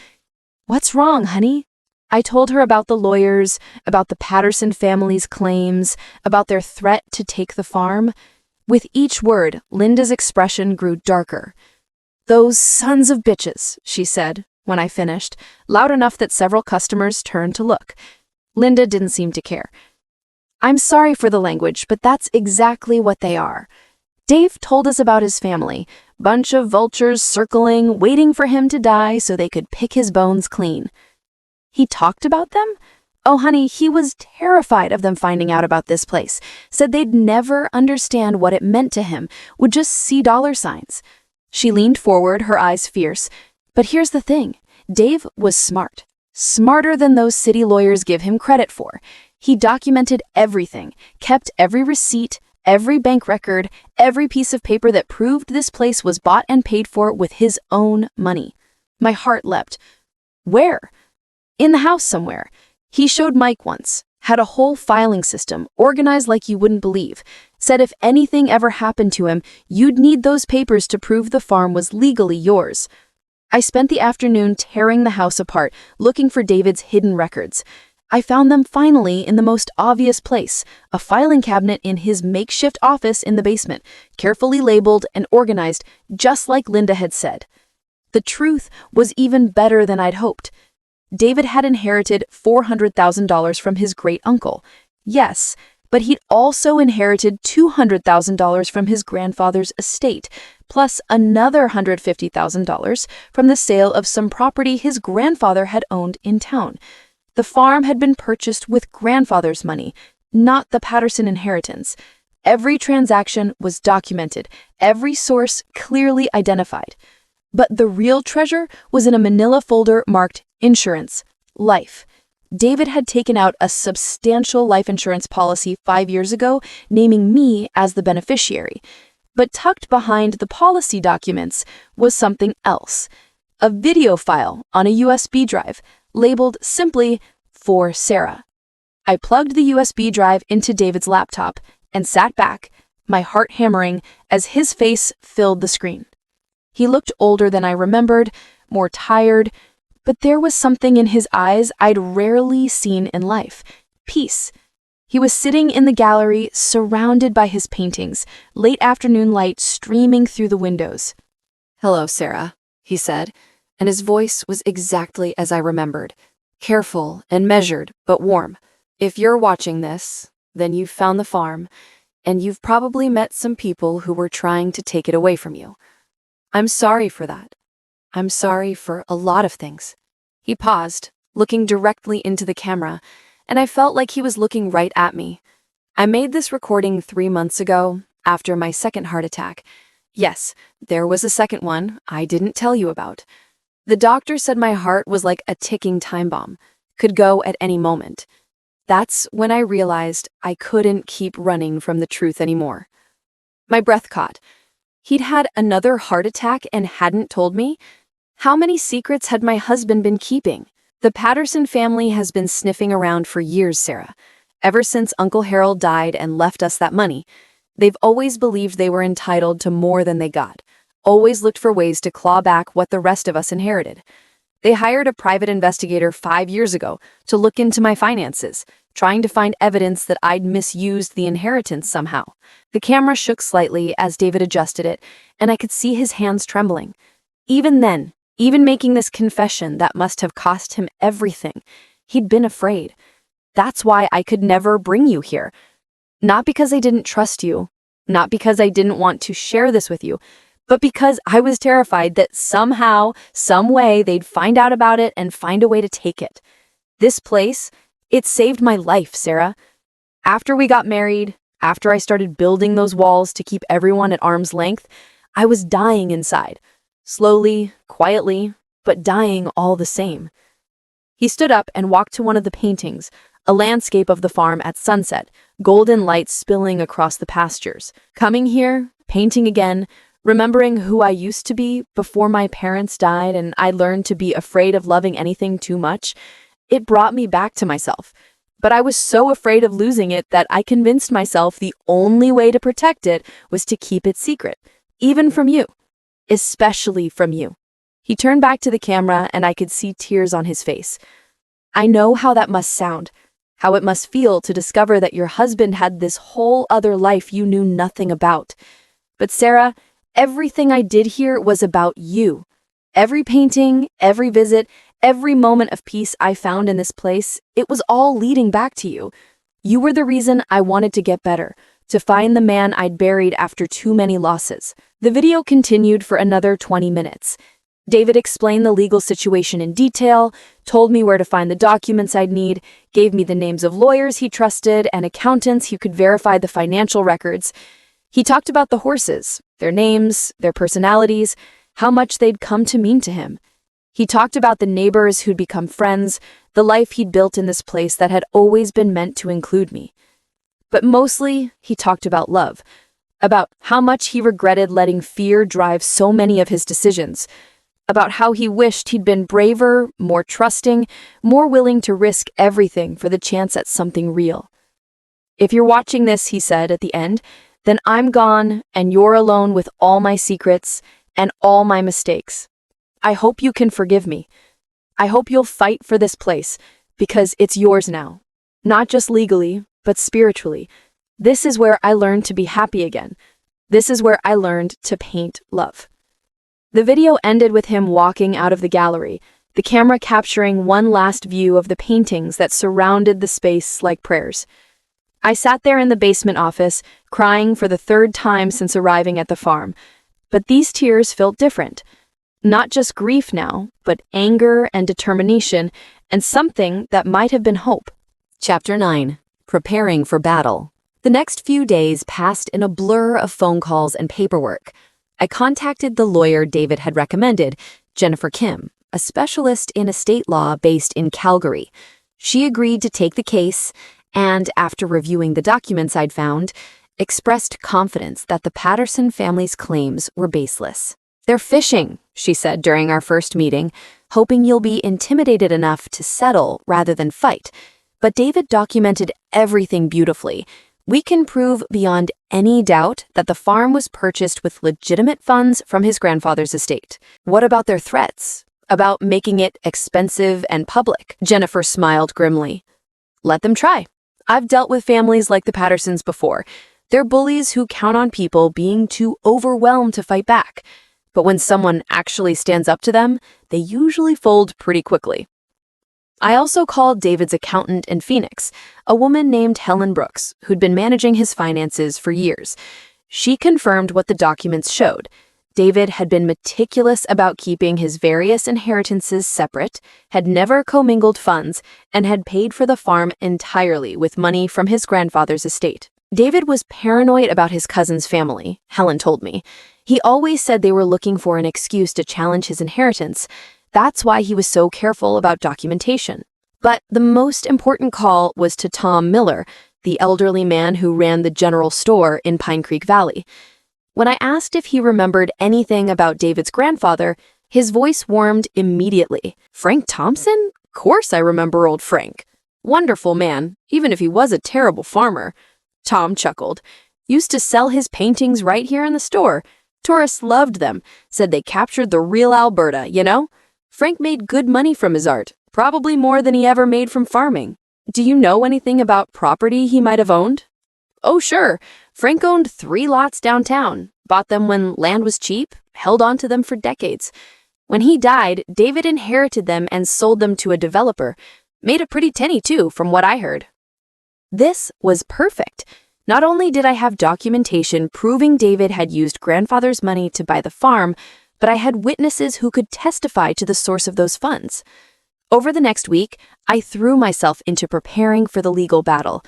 "What's wrong, honey?" I told her about the lawyers, about the Patterson family's claims, about their threat to take the farm. With each word, Linda's expression grew darker. "Those sons of bitches," she said, when I finished, loud enough that several customers turned to look. Linda didn't seem to care. "I'm sorry for the language, but that's exactly what they are. Dave told us about his family, bunch of vultures circling, waiting for him to die so they could pick his bones clean." "He talked about them?" "Oh, honey, he was terrified of them finding out about this place. Said they'd never understand what it meant to him, would just see dollar signs." She leaned forward, her eyes fierce. "But here's the thing. Dave was smart. Smarter than those city lawyers give him credit for. He documented everything, kept every receipt, every bank record, every piece of paper that proved this place was bought and paid for with his own money." My heart leapt. "Where?" "In the house somewhere. He showed Mike once. Had a whole filing system, organized like you wouldn't believe. Said if anything ever happened to him, you'd need those papers to prove the farm was legally yours." I spent the afternoon tearing the house apart, looking for David's hidden records. I found them finally in the most obvious place, a filing cabinet in his makeshift office in the basement, carefully labeled and organized, just like Linda had said. The truth was even better than I'd hoped. David had inherited $400,000 from his great-uncle. Yes, but he'd also inherited $200,000 from his grandfather's estate, plus another $150,000 from the sale of some property his grandfather had owned in town. The farm had been purchased with grandfather's money, not the Patterson inheritance. Every transaction was documented, every source clearly identified. But the real treasure was in a manila folder marked Insurance, Life. David had taken out a substantial life insurance policy 5 years ago, naming me as the beneficiary. But tucked behind the policy documents was something else. A video file on a USB drive, labeled simply, "For Sarah." I plugged the USB drive into David's laptop and sat back, my heart hammering, as his face filled the screen. He looked older than I remembered, more tired, but there was something in his eyes I'd rarely seen in life: peace. He was sitting in the gallery, surrounded by his paintings, late afternoon light streaming through the windows. "Hello, Sarah," he said, and his voice was exactly as I remembered. Careful and measured, but warm. "If you're watching this, then you've found the farm, and you've probably met some people who were trying to take it away from you. I'm sorry for that. I'm sorry for a lot of things." He paused, looking directly into the camera, and I felt like he was looking right at me. "I made this recording 3 months ago, after my second heart attack. Yes, there was a second one I didn't tell you about. The doctor said my heart was like a ticking time bomb, could go at any moment. That's when I realized I couldn't keep running from the truth anymore." My breath caught. He'd had another heart attack and hadn't told me? How many secrets had my husband been keeping? "The Patterson family has been sniffing around for years, Sarah. Ever since Uncle Harold died and left us that money, they've always believed they were entitled to more than they got, always looked for ways to claw back what the rest of us inherited. They hired a private investigator 5 years ago to look into my finances, trying to find evidence that I'd misused the inheritance somehow." The camera shook slightly as David adjusted it, and I could see his hands trembling. Even then, even making this confession that must have cost him everything, he'd been afraid. That's why I could never bring you here. Not because I didn't trust you, not because I didn't want to share this with you, but because I was terrified that somehow, some way, they'd find out about it and find a way to take it. This place, it saved my life, Sarah. After we got married, after I started building those walls to keep everyone at arm's length, I was dying inside. Slowly, quietly, but dying all the same. He stood up and walked to one of the paintings, a landscape of the farm at sunset, golden light spilling across the pastures. Coming here, painting again, remembering who I used to be before my parents died and I learned to be afraid of loving anything too much, it brought me back to myself. But I was so afraid of losing it that I convinced myself the only way to protect it was to keep it secret, even from you, especially from you. He turned back to the camera and I could see tears on his face. I know how that must sound, how it must feel to discover that your husband had this whole other life you knew nothing about. But Sarah, everything I did here was about you. Every painting, every visit, every moment of peace I found in this place, it was all leading back to you. You were the reason I wanted to get better, to find the man I'd buried after too many losses. The video continued for another 20 minutes. David explained the legal situation in detail, told me where to find the documents I'd need, gave me the names of lawyers he trusted and accountants who could verify the financial records. He talked about the horses, their names, their personalities, how much they'd come to mean to him. He talked about the neighbors who'd become friends, the life he'd built in this place that had always been meant to include me. But mostly, he talked about love, about how much he regretted letting fear drive so many of his decisions, about how he wished he'd been braver, more trusting, more willing to risk everything for the chance at something real. If you're watching this, he said at the end, then I'm gone and you're alone with all my secrets and all my mistakes. I hope you can forgive me. I hope you'll fight for this place because it's yours now. Not just legally, but spiritually. This is where I learned to be happy again. This is where I learned to paint love. The video ended with him walking out of the gallery, the camera capturing one last view of the paintings that surrounded the space like prayers. I sat there in the basement office, crying for the third time since arriving at the farm. But these tears felt different. Not just grief now, but anger and determination, and something that might have been hope. Chapter 9. Preparing for Battle. The next few days passed in a blur of phone calls and paperwork. I contacted the lawyer David had recommended, Jennifer Kim, a specialist in estate law based in Calgary. She agreed to take the case and, after reviewing the documents I'd found, expressed confidence that the Patterson family's claims were baseless. "They're fishing," she said during our first meeting, "hoping you'll be intimidated enough to settle rather than fight. But David documented everything beautifully. We can prove beyond any doubt that the farm was purchased with legitimate funds from his grandfather's estate." "What about their threats? About making it expensive and public?" Jennifer smiled grimly. "Let them try. I've dealt with families like the Pattersons before. They're bullies who count on people being too overwhelmed to fight back. But when someone actually stands up to them, they usually fold pretty quickly." I also called David's accountant in Phoenix, a woman named Helen Brooks, who'd been managing his finances for years. She confirmed what the documents showed. David had been meticulous about keeping his various inheritances separate, had never commingled funds, and had paid for the farm entirely with money from his grandfather's estate. David was paranoid about his cousin's family, Helen told me. He always said they were looking for an excuse to challenge his inheritance. That's why he was so careful about documentation. But the most important call was to Tom Miller, the elderly man who ran the general store in Pine Creek Valley. When I asked if he remembered anything about David's grandfather, his voice warmed immediately. "Frank Thompson? Of course I remember old Frank. Wonderful man, even if he was a terrible farmer." Tom chuckled. "Used to sell his paintings right here in the store. Tourists loved them, said they captured the real Alberta, you know? Frank made good money from his art, probably more than he ever made from farming." "Do you know anything about property he might have owned?" "Oh, sure. Frank owned 3 lots downtown, bought them when land was cheap, held on to them for decades. When he died, David inherited them and sold them to a developer. Made a pretty penny too, from what I heard." This was perfect. Not only did I have documentation proving David had used grandfather's money to buy the farm, but I had witnesses who could testify to the source of those funds. Over the next week, I threw myself into preparing for the legal battle.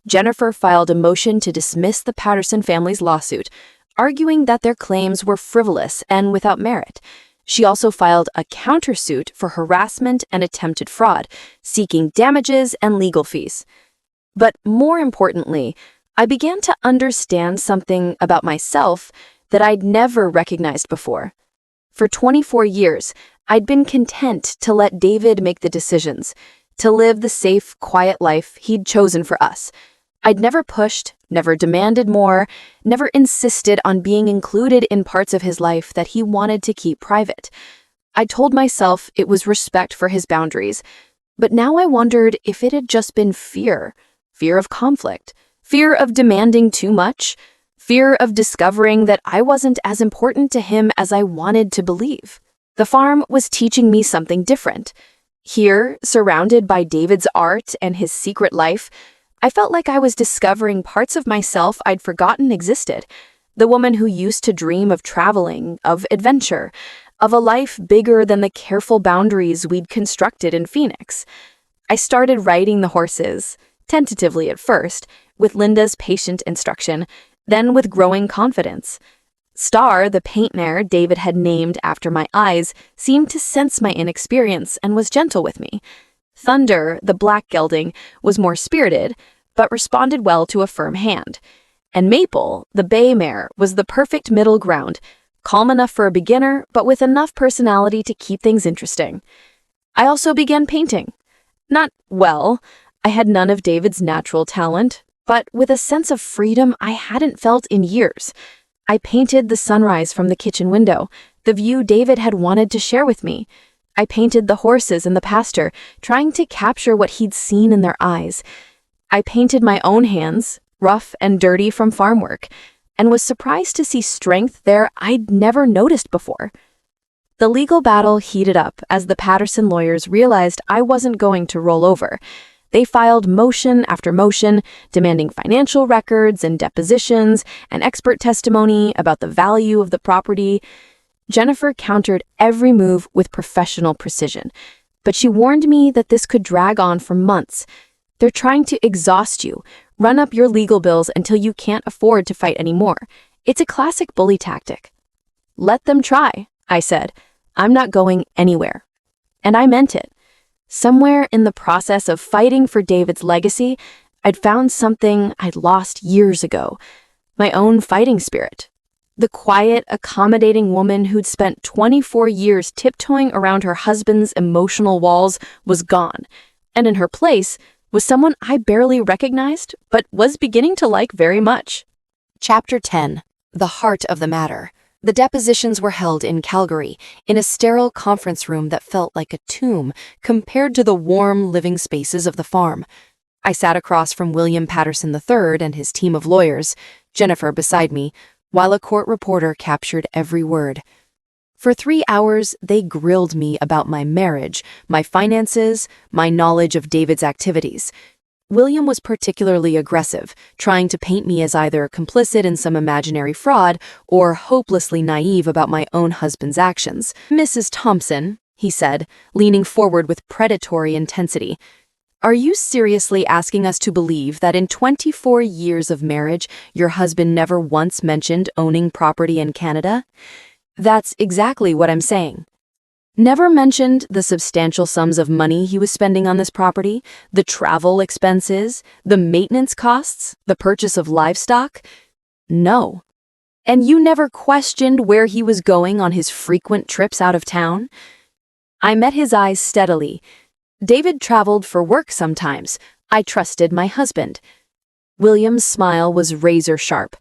Jennifer filed a motion to dismiss the Patterson family's lawsuit, arguing that their claims were frivolous and without merit. She also filed a countersuit for harassment and attempted fraud, seeking damages and legal fees. But more importantly, I began to understand something about myself that I'd never recognized before. For 24 years, I'd been content to let David make the decisions, to live the safe, quiet life he'd chosen for us. I'd never pushed, never demanded more, never insisted on being included in parts of his life that he wanted to keep private. I told myself it was respect for his boundaries, but now I wondered if it had just been fear of conflict, fear of demanding too much, fear of discovering that I wasn't as important to him as I wanted to believe. The farm was teaching me something different. Here, surrounded by David's art and his secret life, I felt like I was discovering parts of myself I'd forgotten existed. The woman who used to dream of traveling, of adventure, of a life bigger than the careful boundaries we'd constructed in Phoenix. I started riding the horses, tentatively at first, with Linda's patient instruction, then with growing confidence. Star, the paint mare David had named after my eyes, seemed to sense my inexperience and was gentle with me. Thunder, the black gelding, was more spirited, but responded well to a firm hand. And Maple, the bay mare, was the perfect middle ground, calm enough for a beginner, but with enough personality to keep things interesting. I also began painting. Not well. I had none of David's natural talent, but with a sense of freedom I hadn't felt in years. I painted the sunrise from the kitchen window, the view David had wanted to share with me. I painted the horses in the pasture, trying to capture what he'd seen in their eyes. I painted my own hands, rough and dirty from farm work, and was surprised to see strength there I'd never noticed before. The legal battle heated up as the Patterson lawyers realized I wasn't going to roll over. They filed motion after motion, demanding financial records and depositions and expert testimony about the value of the property. Jennifer countered every move with professional precision, but she warned me that this could drag on for months. They're trying to exhaust you, run up your legal bills until you can't afford to fight anymore. It's a classic bully tactic. Let them try, I said. I'm not going anywhere. And I meant it. Somewhere in the process of fighting for David's legacy, I'd found something I'd lost years ago, my own fighting spirit. The quiet, accommodating woman who'd spent 24 years tiptoeing around her husband's emotional walls was gone, and in her place was someone I barely recognized, but was beginning to like very much. Chapter 10. The Heart of the Matter. The depositions were held in Calgary, in a sterile conference room that felt like a tomb compared to the warm living spaces of the farm. I sat across from William Patterson III and his team of lawyers, Jennifer beside me, while a court reporter captured every word. For 3 hours, they grilled me about my marriage, my finances, my knowledge of David's activities. William was particularly aggressive, trying to paint me as either complicit in some imaginary fraud or hopelessly naive about my own husband's actions. "Mrs. Thompson," he said, leaning forward with predatory intensity, "are you seriously asking us to believe that in 24 years of marriage, your husband never once mentioned owning property in Canada?" "That's exactly what I'm saying. Never mentioned the substantial sums of money he was spending on this property, the travel expenses, the maintenance costs, the purchase of livestock? No. And you never questioned where he was going on his frequent trips out of town?" I met his eyes steadily. David traveled for work sometimes. I trusted my husband. William's smile was razor sharp.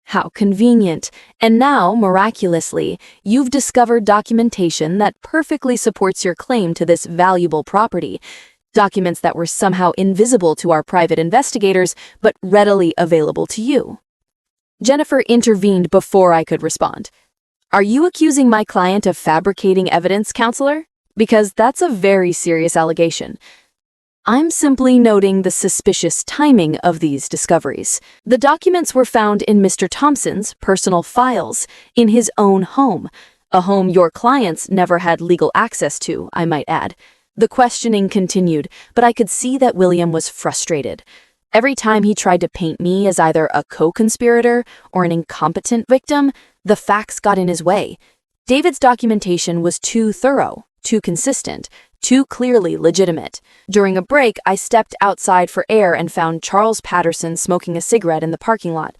"How convenient. And now, miraculously, you've discovered documentation that perfectly supports your claim to this valuable property. Documents that were somehow invisible to our private investigators, but readily available to you." Jennifer intervened before I could respond. "Are you accusing my client of fabricating evidence, counselor? Because that's a very serious allegation." "I'm simply noting the suspicious timing of these discoveries. The documents were found in Mr. Thompson's personal files, in his own home, a home your clients never had legal access to, I might add." The questioning continued, but I could see that William was frustrated. Every time he tried to paint me as either a co-conspirator or an incompetent victim, the facts got in his way. David's documentation was too thorough, too consistent, too clearly legitimate. During a break, I stepped outside for air and found Charles Patterson smoking a cigarette in the parking lot.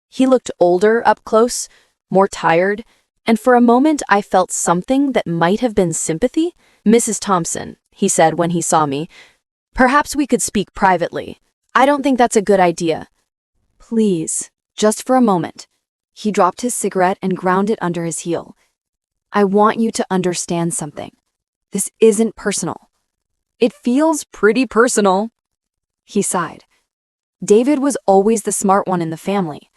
He looked older up close, more tired, and for a moment I felt something that might have been sympathy. "Mrs. Thompson," he said when he saw me, "perhaps we could speak privately." "I don't think that's a good idea." "Please, just for a moment." He dropped his cigarette and ground it under his heel. "I want you to understand something. This isn't personal." "It feels pretty personal." He sighed. David was always the smart one in the family.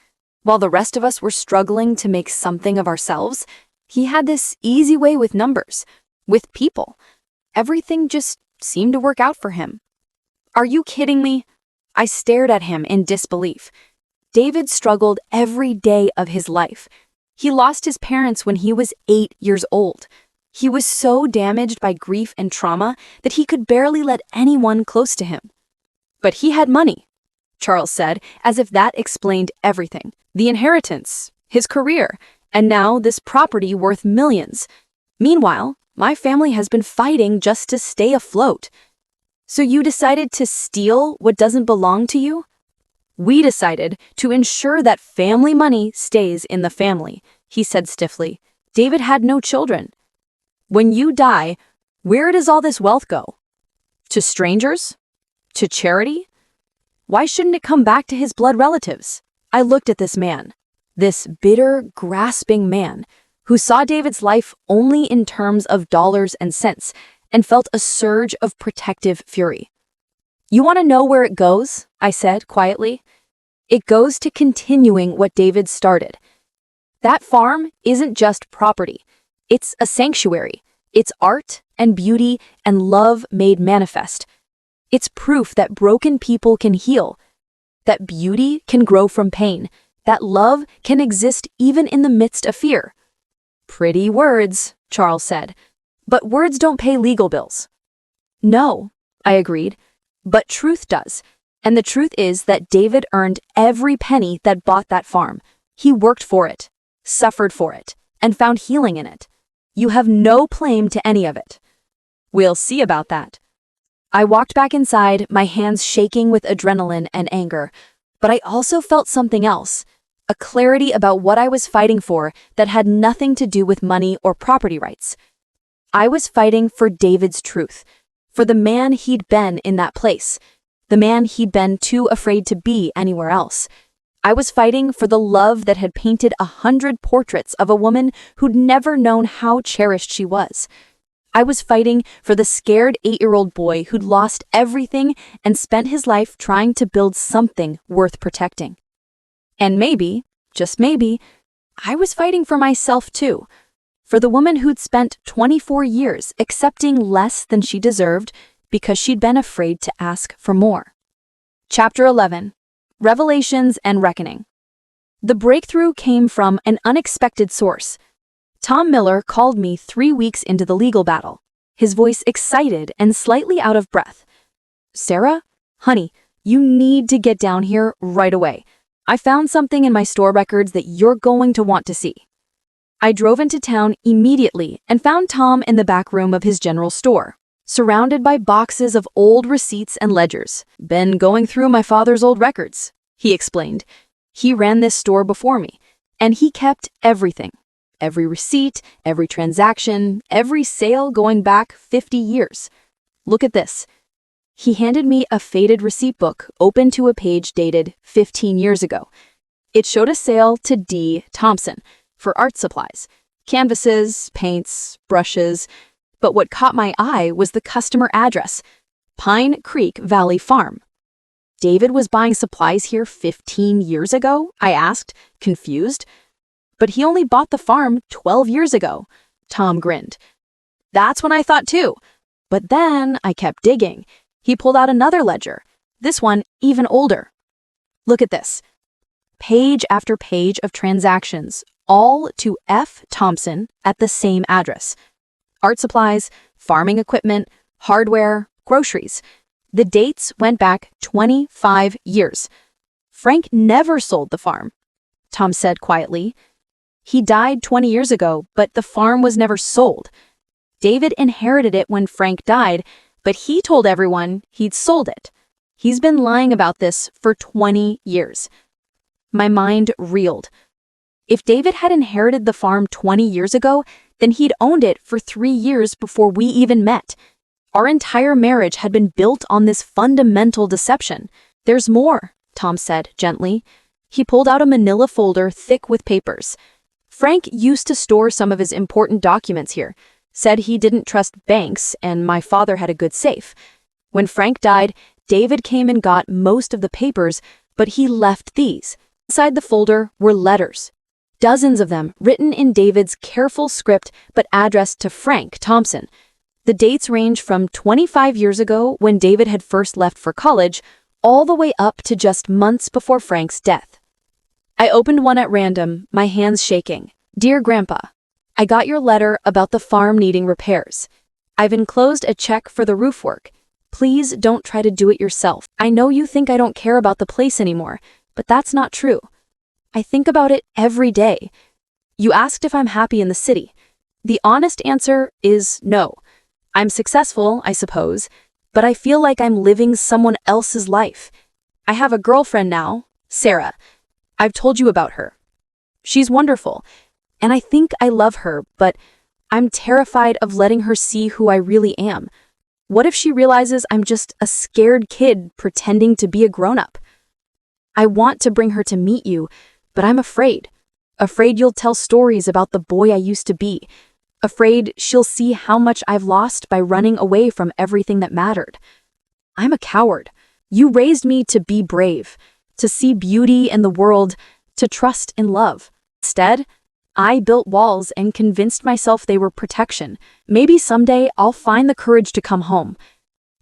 While the rest of us were struggling to make something of ourselves, he had this easy way with numbers, with people. Everything just seemed to work out for him. "Are you kidding me?" I stared at him in disbelief. David struggled every day of his life. He lost his parents when he was 8 years old. He was so damaged by grief and trauma that he could barely let anyone close to him. "But he had money," Charles said, as if that explained everything. "The inheritance, his career, and now this property worth millions. Meanwhile, my family has been fighting just to stay afloat." "So you decided to steal what doesn't belong to you?" "We decided to ensure that family money stays in the family," he said stiffly. "David had no children. When you die, where does all this wealth go? To strangers? To charity? Why shouldn't it come back to his blood relatives?" I looked at this man, this bitter, grasping man, who saw David's life only in terms of dollars and cents, and felt a surge of protective fury. "You want to know where it goes?" I said quietly. "It goes to continuing what David started. That farm isn't just property. It's a sanctuary. It's art and beauty and love made manifest. It's proof that broken people can heal, that beauty can grow from pain, that love can exist even in the midst of fear." "Pretty words," Charles said, "but words don't pay legal bills." "No," I agreed, "but truth does. And the truth is that David earned every penny that bought that farm. He worked for it, suffered for it, and found healing in it. You have no claim to any of it." "We'll see about that." I walked back inside, my hands shaking with adrenaline and anger, but I also felt something else, a clarity about what I was fighting for that had nothing to do with money or property rights. I was fighting for David's truth, for the man he'd been in that place, the man he'd been too afraid to be anywhere else. I was fighting for the love that had painted 100 portraits of a woman who'd never known how cherished she was. I was fighting for the scared 8-year-old boy who'd lost everything and spent his life trying to build something worth protecting. And maybe, just maybe, I was fighting for myself too, for the woman who'd spent 24 years accepting less than she deserved because she'd been afraid to ask for more. Chapter 11. Revelations and Reckoning. The breakthrough came from an unexpected source. Tom Miller called me 3 weeks into the legal battle, his voice excited and slightly out of breath. "Sarah, honey, you need to get down here right away. I found something in my store records that you're going to want to see." I drove into town immediately and found Tom in the back room of his general store, surrounded by boxes of old receipts and ledgers. "Been going through my father's old records," he explained. "He ran this store before me, and he kept everything. Every receipt, every transaction, every sale going back 50 years. Look at this." He handed me a faded receipt book open to a page dated 15 years ago. It showed a sale to D. Thompson for art supplies, canvases, paints, brushes. But what caught my eye was the customer address, Pine Creek Valley Farm. "David was buying supplies here 15 years ago?" I asked, confused. "But he only bought the farm 12 years ago." Tom grinned. "That's when I thought too. But then I kept digging. He pulled out another ledger, this one even older. Look at this. Page after page of transactions, all to F. Thompson at the same address. Art supplies, farming equipment, hardware, groceries. The dates went back 25 years. Frank never sold the farm," Tom said quietly. He died 20 years ago, but the farm was never sold. David inherited it when Frank died, but he told everyone he'd sold it. He's been lying about this for 20 years. My mind reeled. If David had inherited the farm 20 years ago, then he'd owned it for 3 years before we even met. Our entire marriage had been built on this fundamental deception. "There's more," Tom said gently. He pulled out a manila folder thick with papers. "Frank used to store some of his important documents here, said he didn't trust banks, and my father had a good safe. When Frank died, David came and got most of the papers, but he left these." Inside the folder were letters. Dozens of them, written in David's careful script but addressed to Frank Thompson. The dates range from 25 years ago, when David had first left for college, all the way up to just months before Frank's death. I opened one at random, my hands shaking. "Dear Grandpa, I got your letter about the farm needing repairs. I've enclosed a check for the roof work. Please don't try to do it yourself. I know you think I don't care about the place anymore, but that's not true. I think about it every day. You asked if I'm happy in the city. The honest answer is no. I'm successful, I suppose, but I feel like I'm living someone else's life. I have a girlfriend now, Sarah. I've told you about her. She's wonderful, and I think I love her, but I'm terrified of letting her see who I really am. What if she realizes I'm just a scared kid pretending to be a grown-up? I want to bring her to meet you, but I'm afraid. Afraid you'll tell stories about the boy I used to be. Afraid she'll see how much I've lost by running away from everything that mattered. I'm a coward. You raised me to be brave, to see beauty in the world, to trust in love. Instead, I built walls and convinced myself they were protection. Maybe someday I'll find the courage to come home.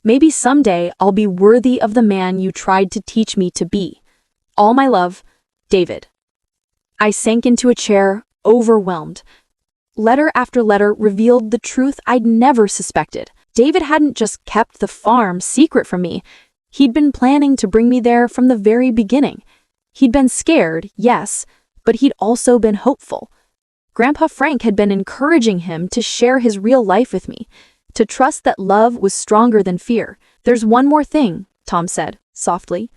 Maybe someday I'll be worthy of the man you tried to teach me to be. All my love, David." I sank into a chair, overwhelmed. Letter after letter revealed the truth I'd never suspected. David hadn't just kept the farm secret from me. He'd been planning to bring me there from the very beginning. He'd been scared, yes, but he'd also been hopeful. Grandpa Frank had been encouraging him to share his real life with me, to trust that love was stronger than fear. "There's one more thing," Tom said, softly.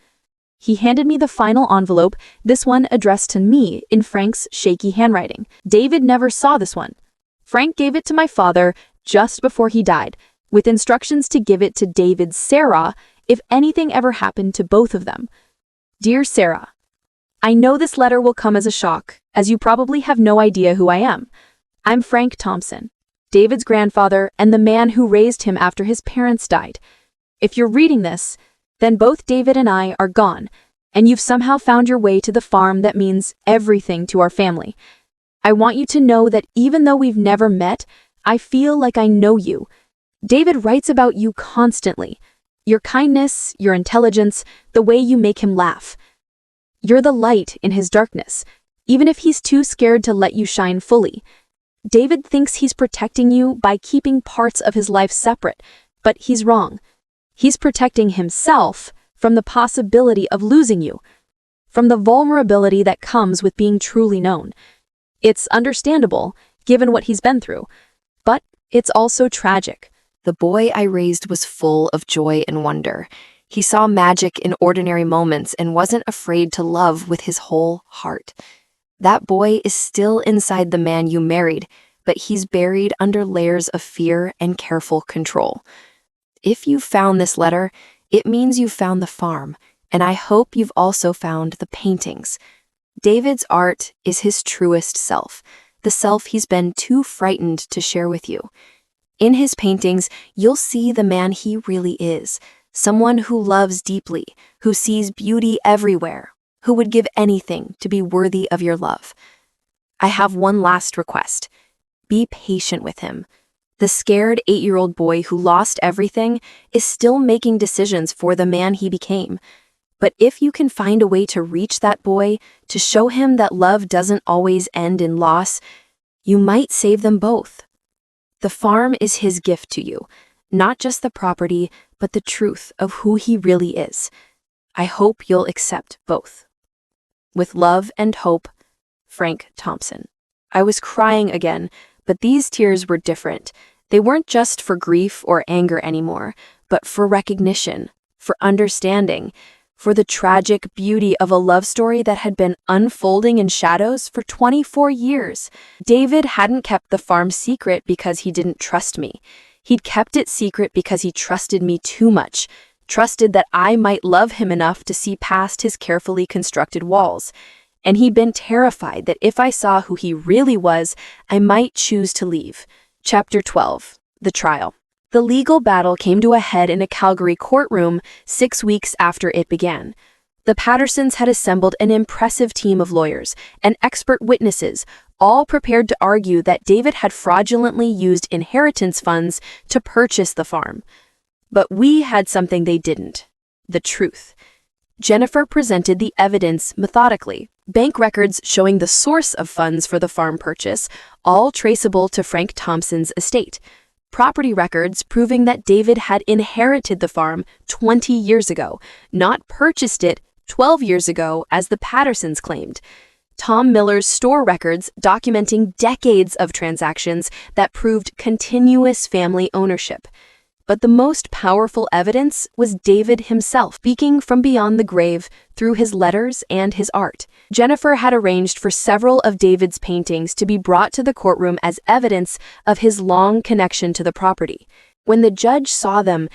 He handed me the final envelope, this one addressed to me in Frank's shaky handwriting. David never saw this one. Frank gave it to my father just before he died, with instructions to give it to David's Sarah if anything ever happened to both of them. "Dear Sarah, I know this letter will come as a shock, as you probably have no idea who I am. I'm Frank Thompson, David's grandfather and the man who raised him after his parents died. If you're reading this, then both David and I are gone, and you've somehow found your way to the farm that means everything to our family. I want you to know that even though we've never met, I feel like I know you. David writes about you constantly. Your kindness, your intelligence, the way you make him laugh. You're the light in his darkness, even if he's too scared to let you shine fully. David thinks he's protecting you by keeping parts of his life separate, but he's wrong. He's protecting himself from the possibility of losing you, from the vulnerability that comes with being truly known. It's understandable, given what he's been through, but it's also tragic." The boy I raised was full of joy and wonder. He saw magic in ordinary moments and wasn't afraid to love with his whole heart. That boy is still inside the man you married, but he's buried under layers of fear and careful control. If you found this letter, it means you found the farm, and I hope you've also found the paintings. David's art is his truest self, the self he's been too frightened to share with you. In his paintings, you'll see the man he really is, someone who loves deeply, who sees beauty everywhere, who would give anything to be worthy of your love. I have one last request. Be patient with him. The scared 8-year-old boy who lost everything is still making decisions for the man he became. But if you can find a way to reach that boy, to show him that love doesn't always end in loss, you might save them both. The farm is his gift to you, not just the property, but the truth of who he really is. I hope you'll accept both. With love and hope, Frank Thompson. I was crying again, but these tears were different. They weren't just for grief or anger anymore, but for recognition, for understanding, for the tragic beauty of a love story that had been unfolding in shadows for 24 years. David hadn't kept the farm secret because he didn't trust me. He'd kept it secret because he trusted me too much, trusted that I might love him enough to see past his carefully constructed walls. And he'd been terrified that if I saw who he really was, I might choose to leave. Chapter 12. The Trial. The legal battle came to a head in a Calgary courtroom 6 weeks after it began. The Pattersons had assembled an impressive team of lawyers and expert witnesses, all prepared to argue that David had fraudulently used inheritance funds to purchase the farm. But we had something they didn't: the truth. Jennifer presented the evidence methodically. Bank records showing the source of funds for the farm purchase, all traceable to Frank Thompson's estate. Property records proving that David had inherited the farm 20 years ago, not purchased it 12 years ago as the Pattersons claimed. Tom Miller's store records documenting decades of transactions that proved continuous family ownership. But the most powerful evidence was David himself, speaking from beyond the grave through his letters and his art. Jennifer had arranged for several of David's paintings to be brought to the courtroom as evidence of his long connection to the property. When the judge saw them,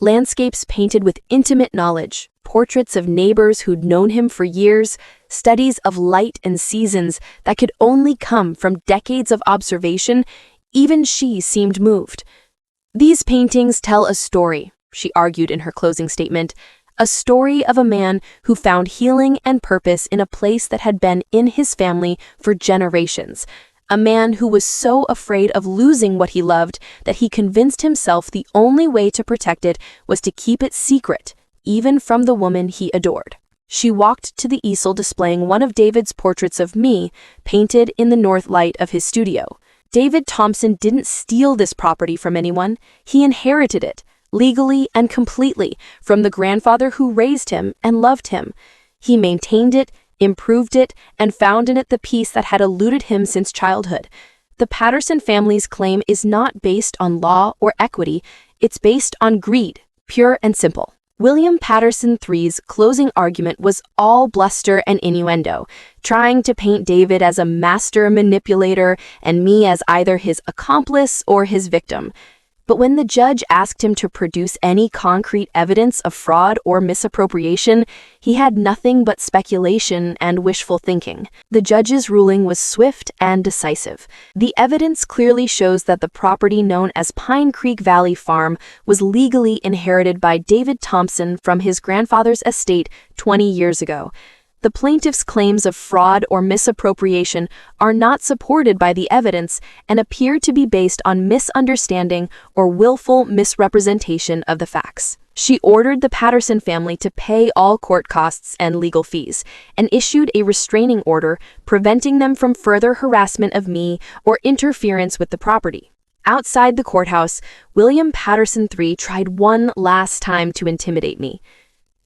landscapes painted with intimate knowledge, portraits of neighbors who'd known him for years, studies of light and seasons that could only come from decades of observation, even she seemed moved. "These paintings tell a story," she argued in her closing statement, "a story of a man who found healing and purpose in a place that had been in his family for generations, a man who was so afraid of losing what he loved that he convinced himself the only way to protect it was to keep it secret, even from the woman he adored." She walked to the easel displaying one of David's portraits of me, painted in the north light of his studio. David Thompson didn't steal this property from anyone. He inherited it, legally and completely, from the grandfather who raised him and loved him. He maintained it, improved it, and found in it the peace that had eluded him since childhood. The Patterson family's claim is not based on law or equity. It's based on greed, pure and simple. William Patterson III's closing argument was all bluster and innuendo, trying to paint David as a master manipulator and me as either his accomplice or his victim. But when the judge asked him to produce any concrete evidence of fraud or misappropriation, he had nothing but speculation and wishful thinking. The judge's ruling was swift and decisive. The evidence clearly shows that the property known as Pine Creek Valley Farm was legally inherited by David Thompson from his grandfather's estate 20 years ago. The plaintiff's claims of fraud or misappropriation are not supported by the evidence and appear to be based on misunderstanding or willful misrepresentation of the facts. She ordered the Patterson family to pay all court costs and legal fees, and issued a restraining order preventing them from further harassment of me or interference with the property. Outside the courthouse, William Patterson III tried one last time to intimidate me.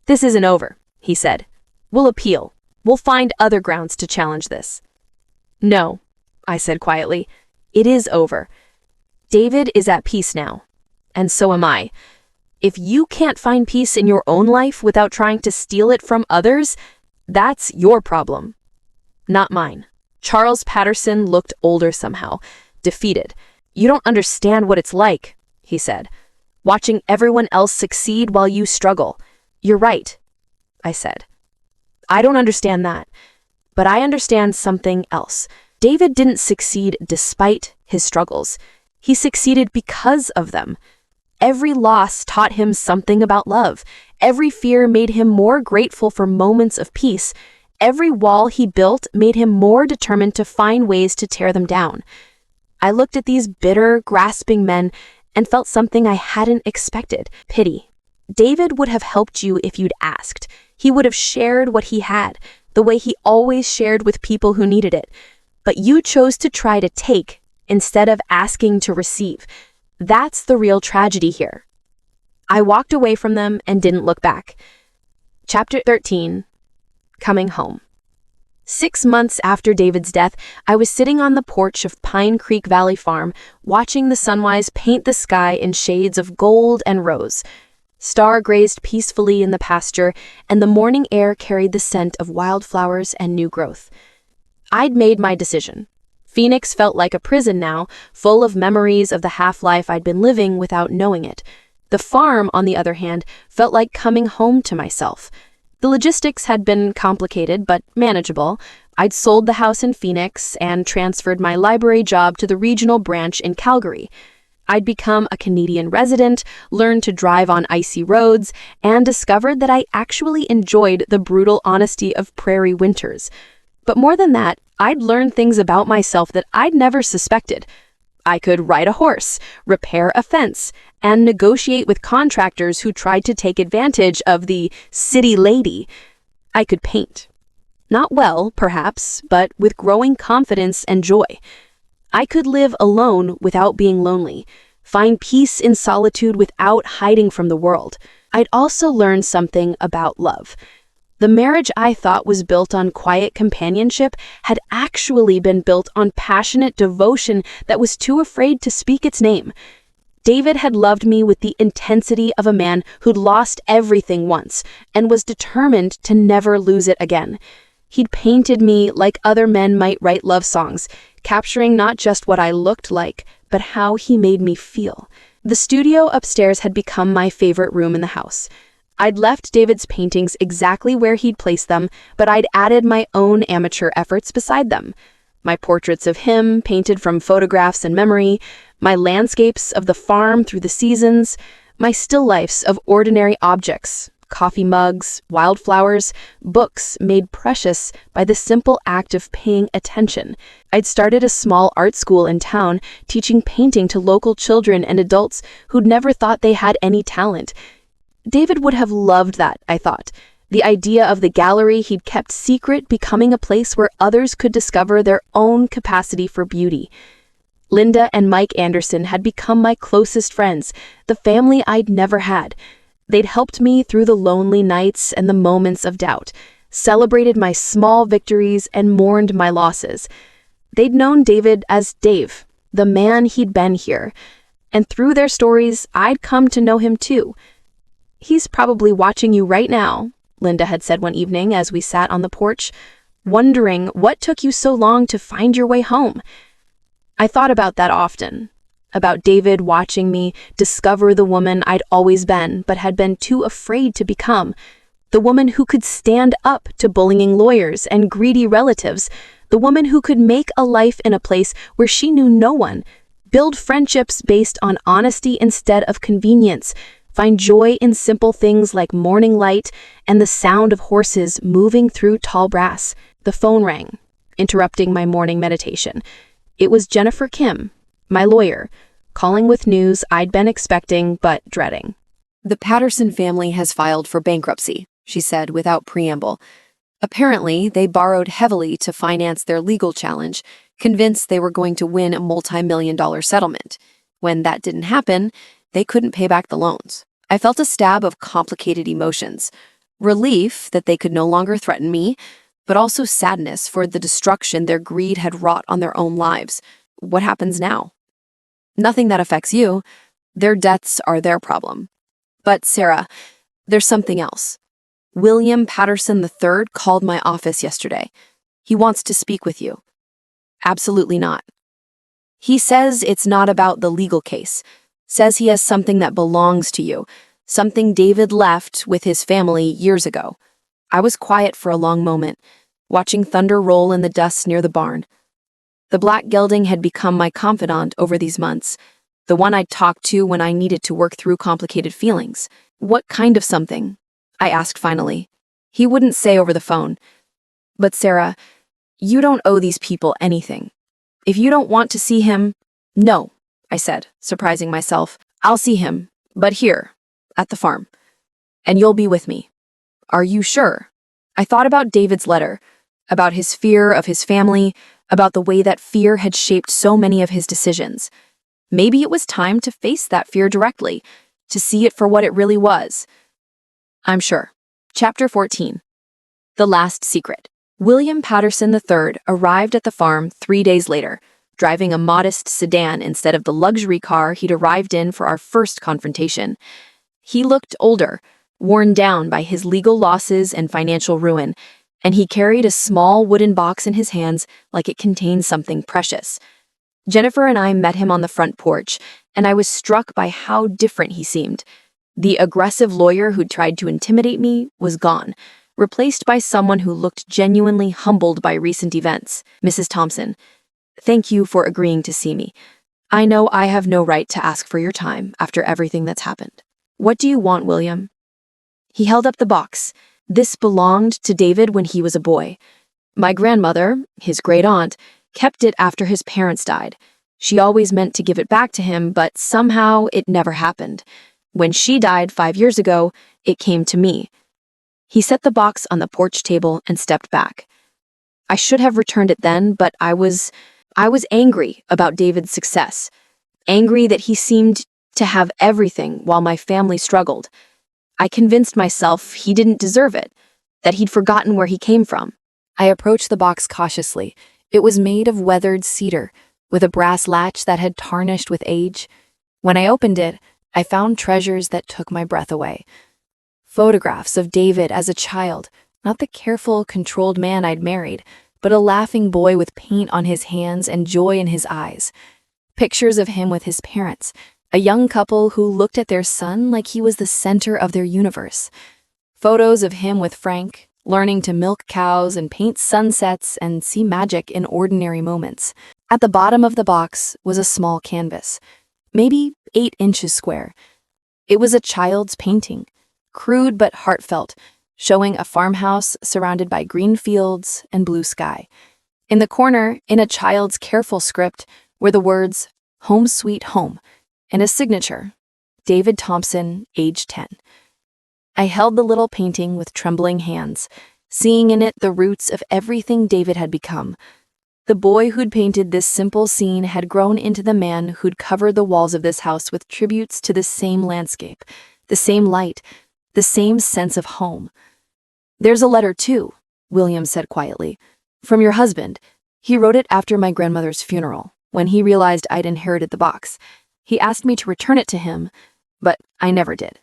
"This isn't over," he said. "We'll appeal. We'll find other grounds to challenge this." "No," I said quietly. "It is over. David is at peace now. And so am I. If you can't find peace in your own life without trying to steal it from others, that's your problem, not mine." Charles Patterson looked older somehow, defeated. "You don't understand what it's like," he said, "watching everyone else succeed while you struggle." "You're right," I said. "I don't understand that, but I understand something else. David didn't succeed despite his struggles. He succeeded because of them. Every loss taught him something about love. Every fear made him more grateful for moments of peace. Every wall he built made him more determined to find ways to tear them down." I looked at these bitter, grasping men and felt something I hadn't expected: pity. David would have helped you if you'd asked. He would have shared what he had, the way he always shared with people who needed it. But you chose to try to take instead of asking to receive. That's the real tragedy here. I walked away from them and didn't look back. Chapter 13. Coming Home. 6 months after David's death, I was sitting on the porch of Pine Creek Valley Farm, watching the sunrise paint the sky in shades of gold and rose. Star grazed peacefully in the pasture, and the morning air carried the scent of wildflowers and new growth. I'd made my decision. Phoenix felt like a prison now, full of memories of the half-life I'd been living without knowing it. The farm, on the other hand, felt like coming home to myself. The logistics had been complicated but manageable. I'd sold the house in Phoenix and transferred my library job to the regional branch in Calgary. I'd become a Canadian resident, learned to drive on icy roads, and discovered that I actually enjoyed the brutal honesty of prairie winters. But more than that, I'd learned things about myself that I'd never suspected. I could ride a horse, repair a fence, and negotiate with contractors who tried to take advantage of the city lady. I could paint. Not well, perhaps, but with growing confidence and joy. I could live alone without being lonely, find peace in solitude without hiding from the world. I'd also learned something about love. The marriage I thought was built on quiet companionship had actually been built on passionate devotion that was too afraid to speak its name. David had loved me with the intensity of a man who'd lost everything once and was determined to never lose it again. He'd painted me like other men might write love songs, capturing not just what I looked like, but how he made me feel. The studio upstairs had become my favorite room in the house. I'd left David's paintings exactly where he'd placed them, but I'd added my own amateur efforts beside them. My portraits of him, painted from photographs and memory, my landscapes of the farm through the seasons, my still lifes of ordinary objects, coffee mugs, wildflowers, books made precious by the simple act of paying attention. I'd started a small art school in town, teaching painting to local children and adults who'd never thought they had any talent. David would have loved that, I thought. The idea of the gallery he'd kept secret becoming a place where others could discover their own capacity for beauty. Linda and Mike Anderson had become my closest friends, the family I'd never had. They'd helped me through the lonely nights and the moments of doubt, celebrated my small victories and mourned my losses. They'd known David as Dave, the man he'd been here, and through their stories, I'd come to know him too. "He's probably watching you right now," Linda had said one evening as we sat on the porch, "wondering what took you so long to find your way home." I thought about that often, about David watching me discover the woman I'd always been but had been too afraid to become, the woman who could stand up to bullying lawyers and greedy relatives, the woman who could make a life in a place where she knew no one, build friendships based on honesty instead of convenience, find joy in simple things like morning light and the sound of horses moving through tall grass. The phone rang, interrupting my morning meditation. It was Jennifer Kim, my lawyer, calling with news I'd been expecting but dreading. "The Patterson family has filed for bankruptcy," she said without preamble. Apparently, they borrowed heavily to finance their legal challenge, convinced they were going to win a multi-million-dollar settlement. When that didn't happen, they couldn't pay back the loans. I felt a stab of complicated emotions. Relief that they could no longer threaten me, but also sadness for the destruction their greed had wrought on their own lives. What happens now? Nothing that affects you. Their deaths are their problem. But Sarah, there's something else. William Patterson III called my office yesterday. He wants to speak with you. Absolutely not. He says it's not about the legal case. Says he has something that belongs to you, something David left with his family years ago. I was quiet for a long moment, watching thunder roll in the dust near the barn. The black gelding had become my confidant over these months, the one I'd talk to when I needed to work through complicated feelings. "What kind of something?" I asked finally. He wouldn't say over the phone. "But Sarah, you don't owe these people anything. If you don't want to see him, no," I said, surprising myself. "I'll see him, but here, at the farm. And you'll be with me." "Are you sure?" I thought about David's letter, about his fear of his family, about the way that fear had shaped so many of his decisions. Maybe it was time to face that fear directly, to see it for what it really was. "I'm sure." Chapter 14. The Last Secret. William Patterson III arrived at the farm 3 days later, driving a modest sedan instead of the luxury car he'd arrived in for our first confrontation. He looked older, worn down by his legal losses and financial ruin, and he carried a small wooden box in his hands like it contained something precious. Jennifer and I met him on the front porch, and I was struck by how different he seemed. The aggressive lawyer who'd tried to intimidate me was gone, replaced by someone who looked genuinely humbled by recent events. Mrs. Thompson, thank you for agreeing to see me. I know I have no right to ask for your time after everything that's happened. What do you want, William? He held up the box. This belonged to David when he was a boy. My grandmother, his great-aunt, kept it after his parents died. She always meant to give it back to him, but somehow it never happened. When she died 5 years ago, it came to me. He set the box on the porch table and stepped back. I should have returned it then, but I was angry about David's success. Angry that he seemed to have everything while my family struggled. I convinced myself he didn't deserve it, that he'd forgotten where he came from. I approached the box cautiously. It was made of weathered cedar, with a brass latch that had tarnished with age. When I opened it, I found treasures that took my breath away. Photographs of David as a child, not the careful, controlled man I'd married, but a laughing boy with paint on his hands and joy in his eyes. Pictures of him with his parents, a young couple who looked at their son like he was the center of their universe. Photos of him with Frank, learning to milk cows and paint sunsets and see magic in ordinary moments. At the bottom of the box was a small canvas, maybe 8 inches square. It was a child's painting, crude but heartfelt, showing a farmhouse surrounded by green fields and blue sky. In the corner, in a child's careful script, were the words, "Home Sweet Home," and a signature, David Thompson, age 10. I held the little painting with trembling hands, seeing in it the roots of everything David had become. The boy who'd painted this simple scene had grown into the man who'd covered the walls of this house with tributes to the same landscape, the same light, the same sense of home. "There's a letter, too," William said quietly. "From your husband. He wrote it after my grandmother's funeral, when he realized I'd inherited the box. He asked me to return it to him, but I never did."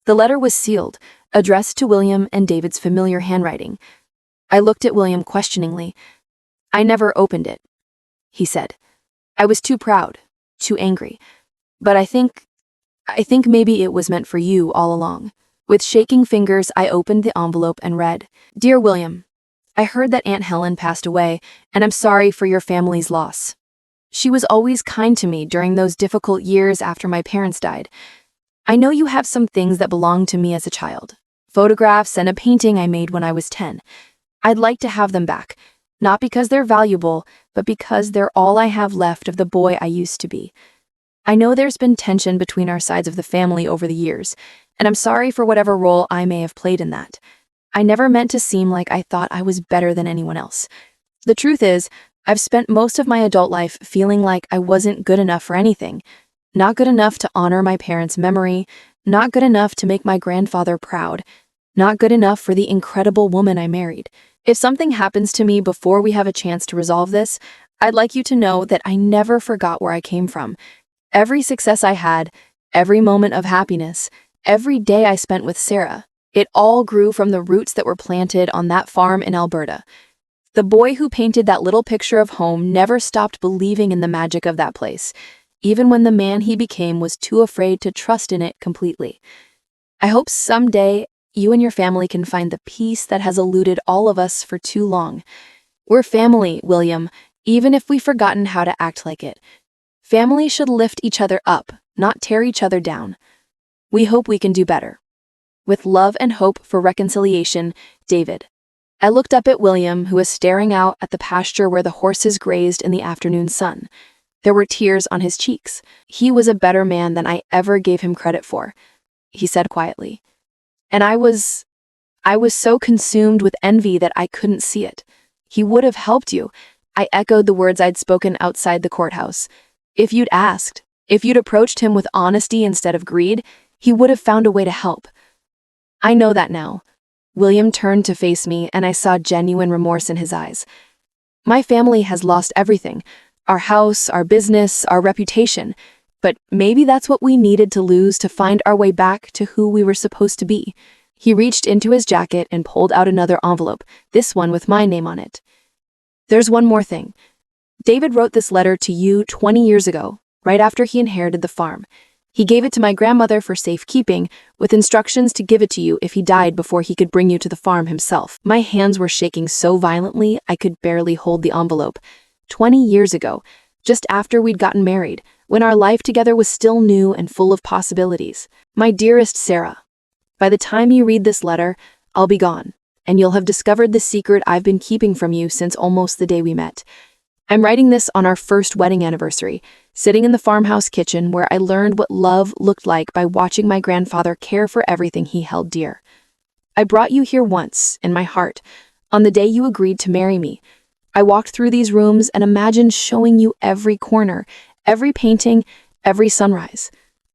The letter was sealed, addressed to William in David's familiar handwriting. I looked at William questioningly. "I never opened it," he said. "I was too proud, too angry. But I think maybe it was meant for you all along." With shaking fingers, I opened the envelope and read, "Dear William, I heard that Aunt Helen passed away, and I'm sorry for your family's loss. She was always kind to me during those difficult years after my parents died. I know you have some things that belonged to me as a child, photographs and a painting I made when I was 10. I'd like to have them back, not because they're valuable, but because they're all I have left of the boy I used to be. I know there's been tension between our sides of the family over the years, and I'm sorry for whatever role I may have played in that. I never meant to seem like I thought I was better than anyone else. The truth is, I've spent most of my adult life feeling like I wasn't good enough for anything. Not good enough to honor my parents' memory, not good enough to make my grandfather proud, not good enough for the incredible woman I married. If something happens to me before we have a chance to resolve this, I'd like you to know that I never forgot where I came from. Every success I had, every moment of happiness, every day I spent with Sarah, it all grew from the roots that were planted on that farm in Alberta. The boy who painted that little picture of home never stopped believing in the magic of that place, even when the man he became was too afraid to trust in it completely. I hope someday you and your family can find the peace that has eluded all of us for too long. We're family, William, even if we've forgotten how to act like it. Family should lift each other up, not tear each other down. We hope we can do better. With love and hope for reconciliation, David." I looked up at William, who was staring out at the pasture where the horses grazed in the afternoon sun. There were tears on his cheeks. "He was a better man than I ever gave him credit for," he said quietly. "And I was so consumed with envy that I couldn't see it. He would have helped you." I echoed the words I'd spoken outside the courthouse. "If you'd asked, if you'd approached him with honesty instead of greed, he would have found a way to help. I know that now. William turned to face me, and I saw genuine remorse in his eyes. My family has lost everything. Our house, our business, our reputation. But maybe that's what we needed to lose to find our way back to who we were supposed to be. He reached into his jacket and pulled out another envelope, this one with my name on it. There's one more thing. David wrote this letter to you 20 years ago, right after he inherited the farm. He gave it to my grandmother for safekeeping, with instructions to give it to you if he died before he could bring you to the farm himself. My hands were shaking so violently I could barely hold the envelope. 20 years ago, just after we'd gotten married, when our life together was still new and full of possibilities. My dearest Sarah, by the time you read this letter, I'll be gone, and you'll have discovered the secret I've been keeping from you since almost the day we met. I'm writing this on our first wedding anniversary, sitting in the farmhouse kitchen where I learned what love looked like by watching my grandfather care for everything he held dear. I brought you here once, in my heart, on the day you agreed to marry me. I walked through these rooms and imagined showing you every corner, every painting, every sunrise.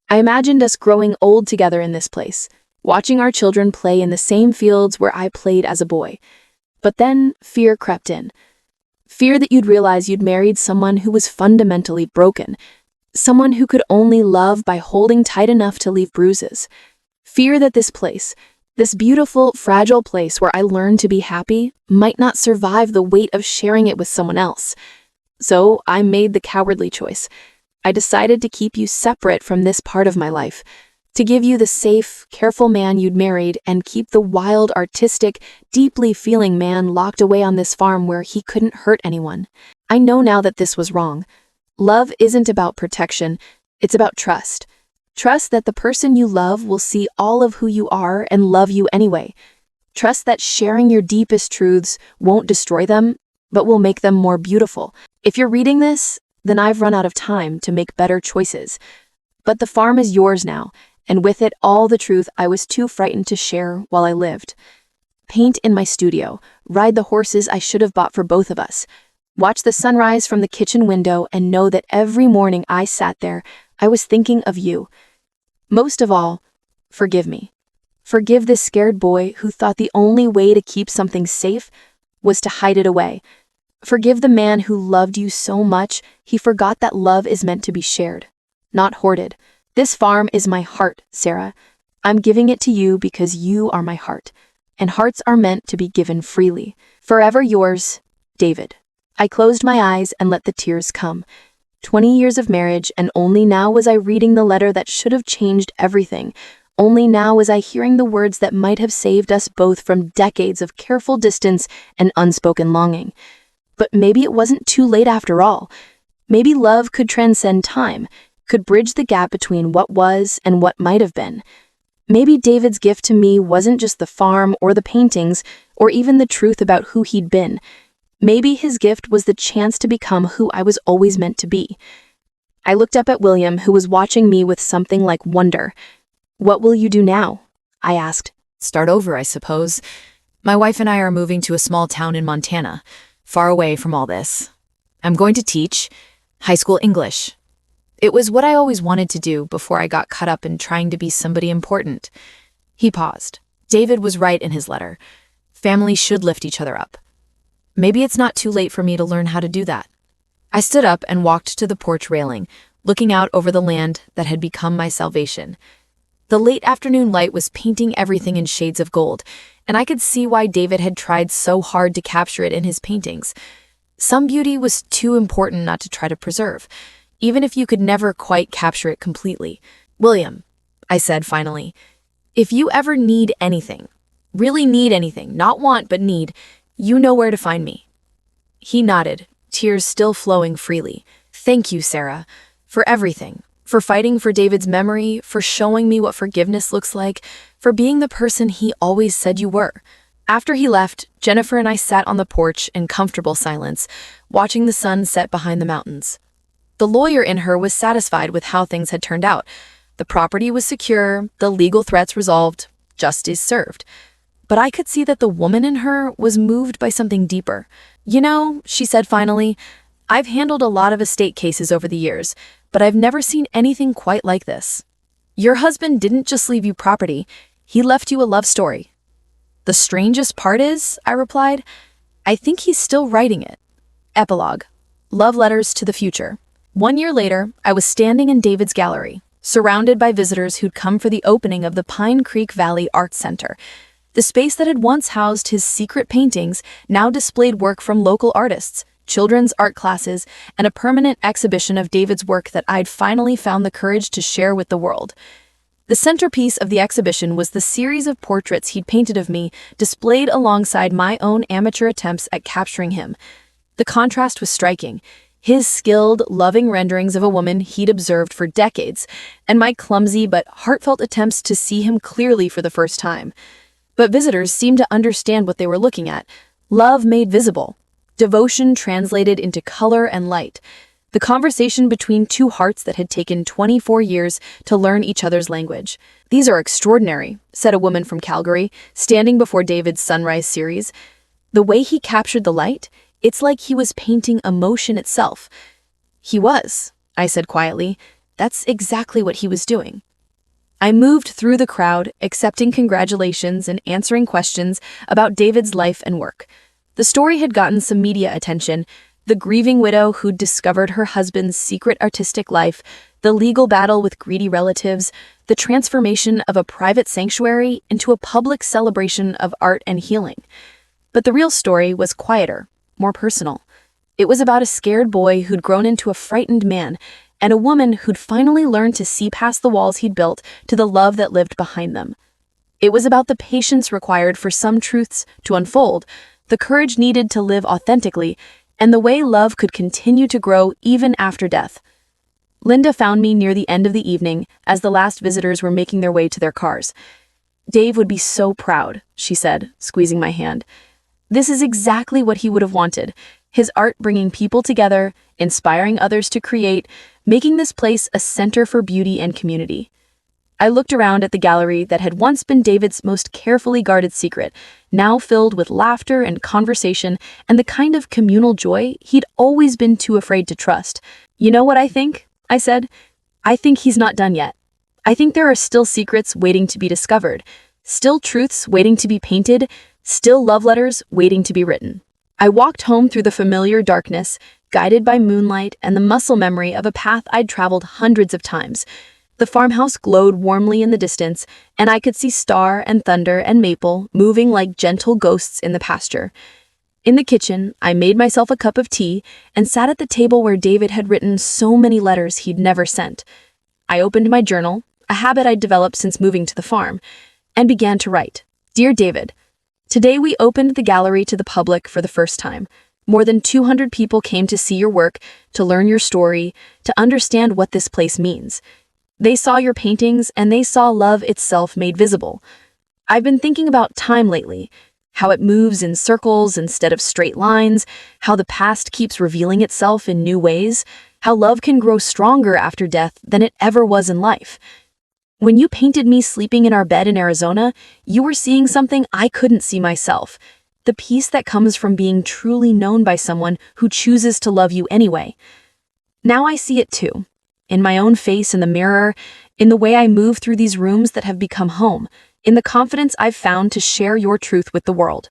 I imagined us growing old together in this place, watching our children play in the same fields where I played as a boy. But then fear crept in. Fear that you'd realize you'd married someone who was fundamentally broken, someone who could only love by holding tight enough to leave bruises. Fear that this place, this beautiful, fragile place where I learned to be happy, might not survive the weight of sharing it with someone else. So I made the cowardly choice. I decided to keep you separate from this part of my life, to give you the safe, careful man you'd married and keep the wild, artistic, deeply feeling man locked away on this farm where he couldn't hurt anyone. I know now that this was wrong. Love isn't about protection, it's about trust. Trust that the person you love will see all of who you are and love you anyway. Trust that sharing your deepest truths won't destroy them, but will make them more beautiful. If you're reading this, then I've run out of time to make better choices. But the farm is yours now, and with it all the truth I was too frightened to share while I lived. Paint in my studio, ride the horses I should have bought for both of us. Watch the sunrise from the kitchen window and know that every morning I sat there, I was thinking of you. Most of all, forgive me. Forgive this scared boy who thought the only way to keep something safe was to hide it away. Forgive the man who loved you so much he forgot that love is meant to be shared, not hoarded. This farm is my heart, Sarah. I'm giving it to you because you are my heart, and hearts are meant to be given freely. Forever yours, David. I closed my eyes and let the tears come. 20 years of marriage, and only now was I reading the letter that should have changed everything. Only now was I hearing the words that might have saved us both from decades of careful distance and unspoken longing. But maybe it wasn't too late after all. Maybe love could transcend time, could bridge the gap between what was and what might have been. Maybe David's gift to me wasn't just the farm or the paintings or even the truth about who he'd been. Maybe his gift was the chance to become who I was always meant to be. I looked up at William, who was watching me with something like wonder. "What will you do now?" I asked. Start over, I suppose. My wife and I are moving to a small town in Montana, far away from all this. I'm going to teach high school English. It was what I always wanted to do before I got caught up in trying to be somebody important. He paused. David was right in his letter. Families should lift each other up. Maybe it's not too late for me to learn how to do that. I stood up and walked to the porch railing, looking out over the land that had become my salvation. The late afternoon light was painting everything in shades of gold, and I could see why David had tried so hard to capture it in his paintings. Some beauty was too important not to try to preserve, even if you could never quite capture it completely. "William," I said finally, "if you ever need anything, really need anything, not want but need, you know where to find me." He nodded, tears still flowing freely. "Thank you, Sarah, for everything, for fighting for David's memory, for showing me what forgiveness looks like, for being the person he always said you were." After he left, Jennifer and I sat on the porch in comfortable silence, watching the sun set behind the mountains. The lawyer in her was satisfied with how things had turned out. The property was secure, the legal threats resolved, justice served. But I could see that the woman in her was moved by something deeper. "You know," she said finally, "I've handled a lot of estate cases over the years, but I've never seen anything quite like this. Your husband didn't just leave you property, he left you a love story." The strangest part is, I replied, I think he's still writing it. Epilogue. Love letters to the future. 1 year later, I was standing in David's gallery, surrounded by visitors who'd come for the opening of the Pine Creek Valley Arts Center. The space that had once housed his secret paintings now displayed work from local artists, children's art classes, and a permanent exhibition of David's work that I'd finally found the courage to share with the world. The centerpiece of the exhibition was the series of portraits he'd painted of me, displayed alongside my own amateur attempts at capturing him. The contrast was striking. His skilled, loving renderings of a woman he'd observed for decades, and my clumsy but heartfelt attempts to see him clearly for the first time. But visitors seemed to understand what they were looking at. Love made visible. Devotion translated into color and light. The conversation between two hearts that had taken 24 years to learn each other's language. "These are extraordinary," said a woman from Calgary, standing before David's Sunrise series. "The way he captured the light, it's like he was painting emotion itself." "He was," I said quietly. "That's exactly what he was doing." I moved through the crowd, accepting congratulations and answering questions about David's life and work. The story had gotten some media attention: the grieving widow who'd discovered her husband's secret artistic life, the legal battle with greedy relatives, the transformation of a private sanctuary into a public celebration of art and healing. But the real story was quieter, more personal. It was about a scared boy who'd grown into a frightened man, and a woman who'd finally learned to see past the walls he'd built to the love that lived behind them. It was about the patience required for some truths to unfold, the courage needed to live authentically, and the way love could continue to grow even after death. Linda found me near the end of the evening as the last visitors were making their way to their cars. "Dave would be so proud," she said, squeezing my hand. "This is exactly what he would have wanted. His art bringing people together, inspiring others to create, making this place a center for beauty and community." I looked around at the gallery that had once been David's most carefully guarded secret, now filled with laughter and conversation and the kind of communal joy he'd always been too afraid to trust. "You know what I think?" I said. "I think he's not done yet. I think there are still secrets waiting to be discovered, still truths waiting to be painted, still love letters waiting to be written." I walked home through the familiar darkness, guided by moonlight and the muscle memory of a path I'd traveled hundreds of times. The farmhouse glowed warmly in the distance, and I could see Star and Thunder and Maple moving like gentle ghosts in the pasture. In the kitchen, I made myself a cup of tea and sat at the table where David had written so many letters he'd never sent. I opened my journal, a habit I'd developed since moving to the farm, and began to write. "Dear David, today we opened the gallery to the public for the first time. More than 200 people came to see your work, to learn your story, to understand what this place means. They saw your paintings, and they saw love itself made visible. I've been thinking about time lately, how it moves in circles instead of straight lines, how the past keeps revealing itself in new ways, how love can grow stronger after death than it ever was in life. When you painted me sleeping in our bed in Arizona, you were seeing something I couldn't see myself, the peace that comes from being truly known by someone who chooses to love you anyway. Now I see it too. In my own face in the mirror, in the way I move through these rooms that have become home, in the confidence I've found to share your truth with the world.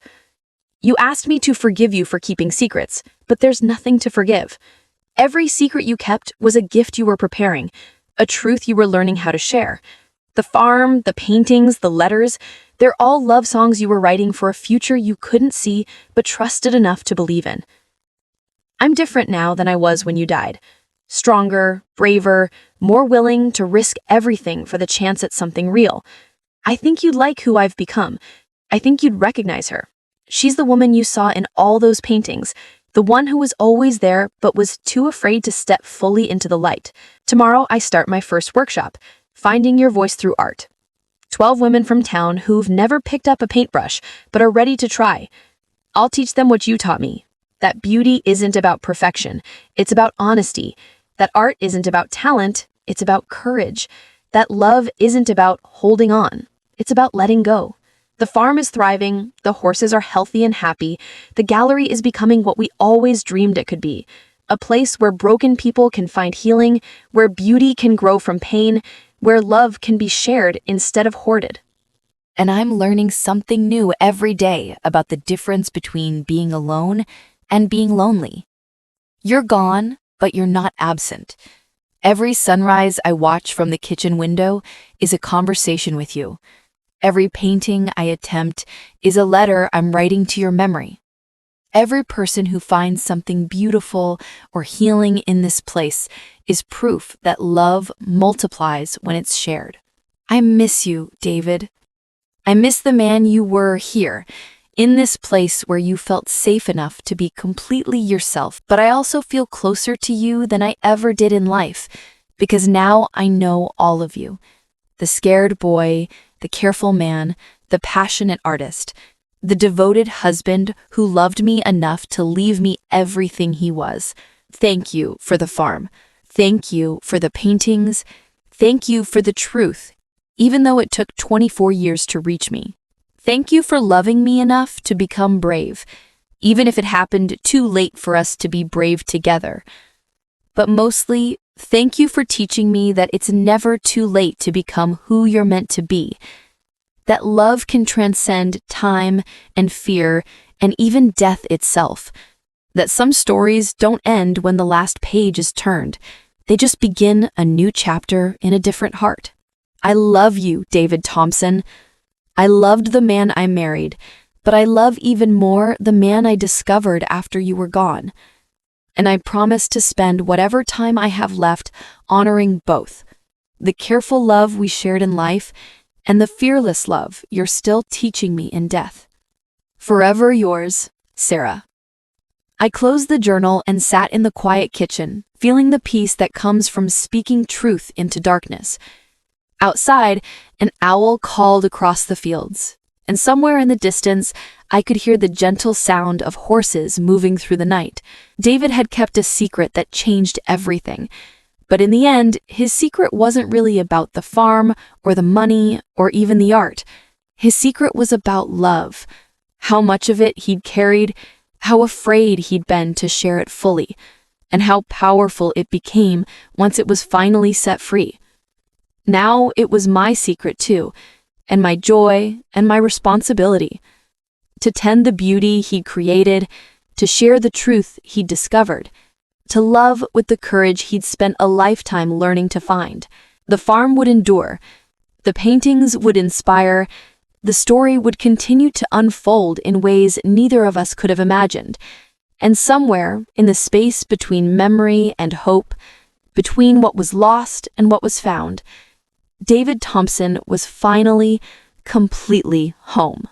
You asked me to forgive you for keeping secrets, but there's nothing to forgive. Every secret you kept was a gift you were preparing, a truth you were learning how to share. The farm, the paintings, the letters, they're all love songs you were writing for a future you couldn't see but trusted enough to believe in. I'm different now than I was when you died. Stronger, braver, more willing to risk everything for the chance at something real. I think you'd like who I've become. I think you'd recognize her. She's the woman you saw in all those paintings, the one who was always there but was too afraid to step fully into the light. Tomorrow I start my first workshop, Finding Your Voice Through Art. 12 women from town who've never picked up a paintbrush but are ready to try. I'll teach them what you taught me, that beauty isn't about perfection, it's about honesty. That art isn't about talent, it's about courage. That love isn't about holding on, it's about letting go. The farm is thriving, the horses are healthy and happy, the gallery is becoming what we always dreamed it could be. A place where broken people can find healing, where beauty can grow from pain, where love can be shared instead of hoarded. and I'm learning something new every day about the difference between being alone and being lonely. You're gone, but you're not absent. Every sunrise I watch from the kitchen window is a conversation with you. Every painting I attempt is a letter I'm writing to your memory. Every person who finds something beautiful or healing in this place is proof that love multiplies when it's shared. I miss you, David. I miss the man you were here, in this place where you felt safe enough to be completely yourself, but I also feel closer to you than I ever did in life, because now I know all of you. The scared boy, the careful man, the passionate artist, the devoted husband who loved me enough to leave me everything he was. Thank you for the farm. Thank you for the paintings. Thank you for the truth, even though it took 24 years to reach me. Thank you for loving me enough to become brave, even if it happened too late for us to be brave together. But mostly, thank you for teaching me that it's never too late to become who you're meant to be, that love can transcend time and fear and even death itself, that some stories don't end when the last page is turned. They just begin a new chapter in a different heart. I love you, David Thompson. I loved the man I married, but I love even more the man I discovered after you were gone. And I promise to spend whatever time I have left honoring both, the careful love we shared in life and the fearless love you're still teaching me in death. Forever yours, Sarah. I closed the journal and sat in the quiet kitchen, feeling the peace that comes from speaking truth into darkness. Outside, an owl called across the fields, and somewhere in the distance, I could hear the gentle sound of horses moving through the night. David had kept a secret that changed everything. But in the end, his secret wasn't really about the farm or the money or even the art. His secret was about love, how much of it he'd carried, how afraid he'd been to share it fully, and how powerful it became once it was finally set free. Now it was my secret too, and my joy and my responsibility. To tend the beauty he'd created, to share the truth he'd discovered, to love with the courage he'd spent a lifetime learning to find. The farm would endure, the paintings would inspire, the story would continue to unfold in ways neither of us could have imagined. And somewhere, in the space between memory and hope, between what was lost and what was found, David Thompson was finally, completely home.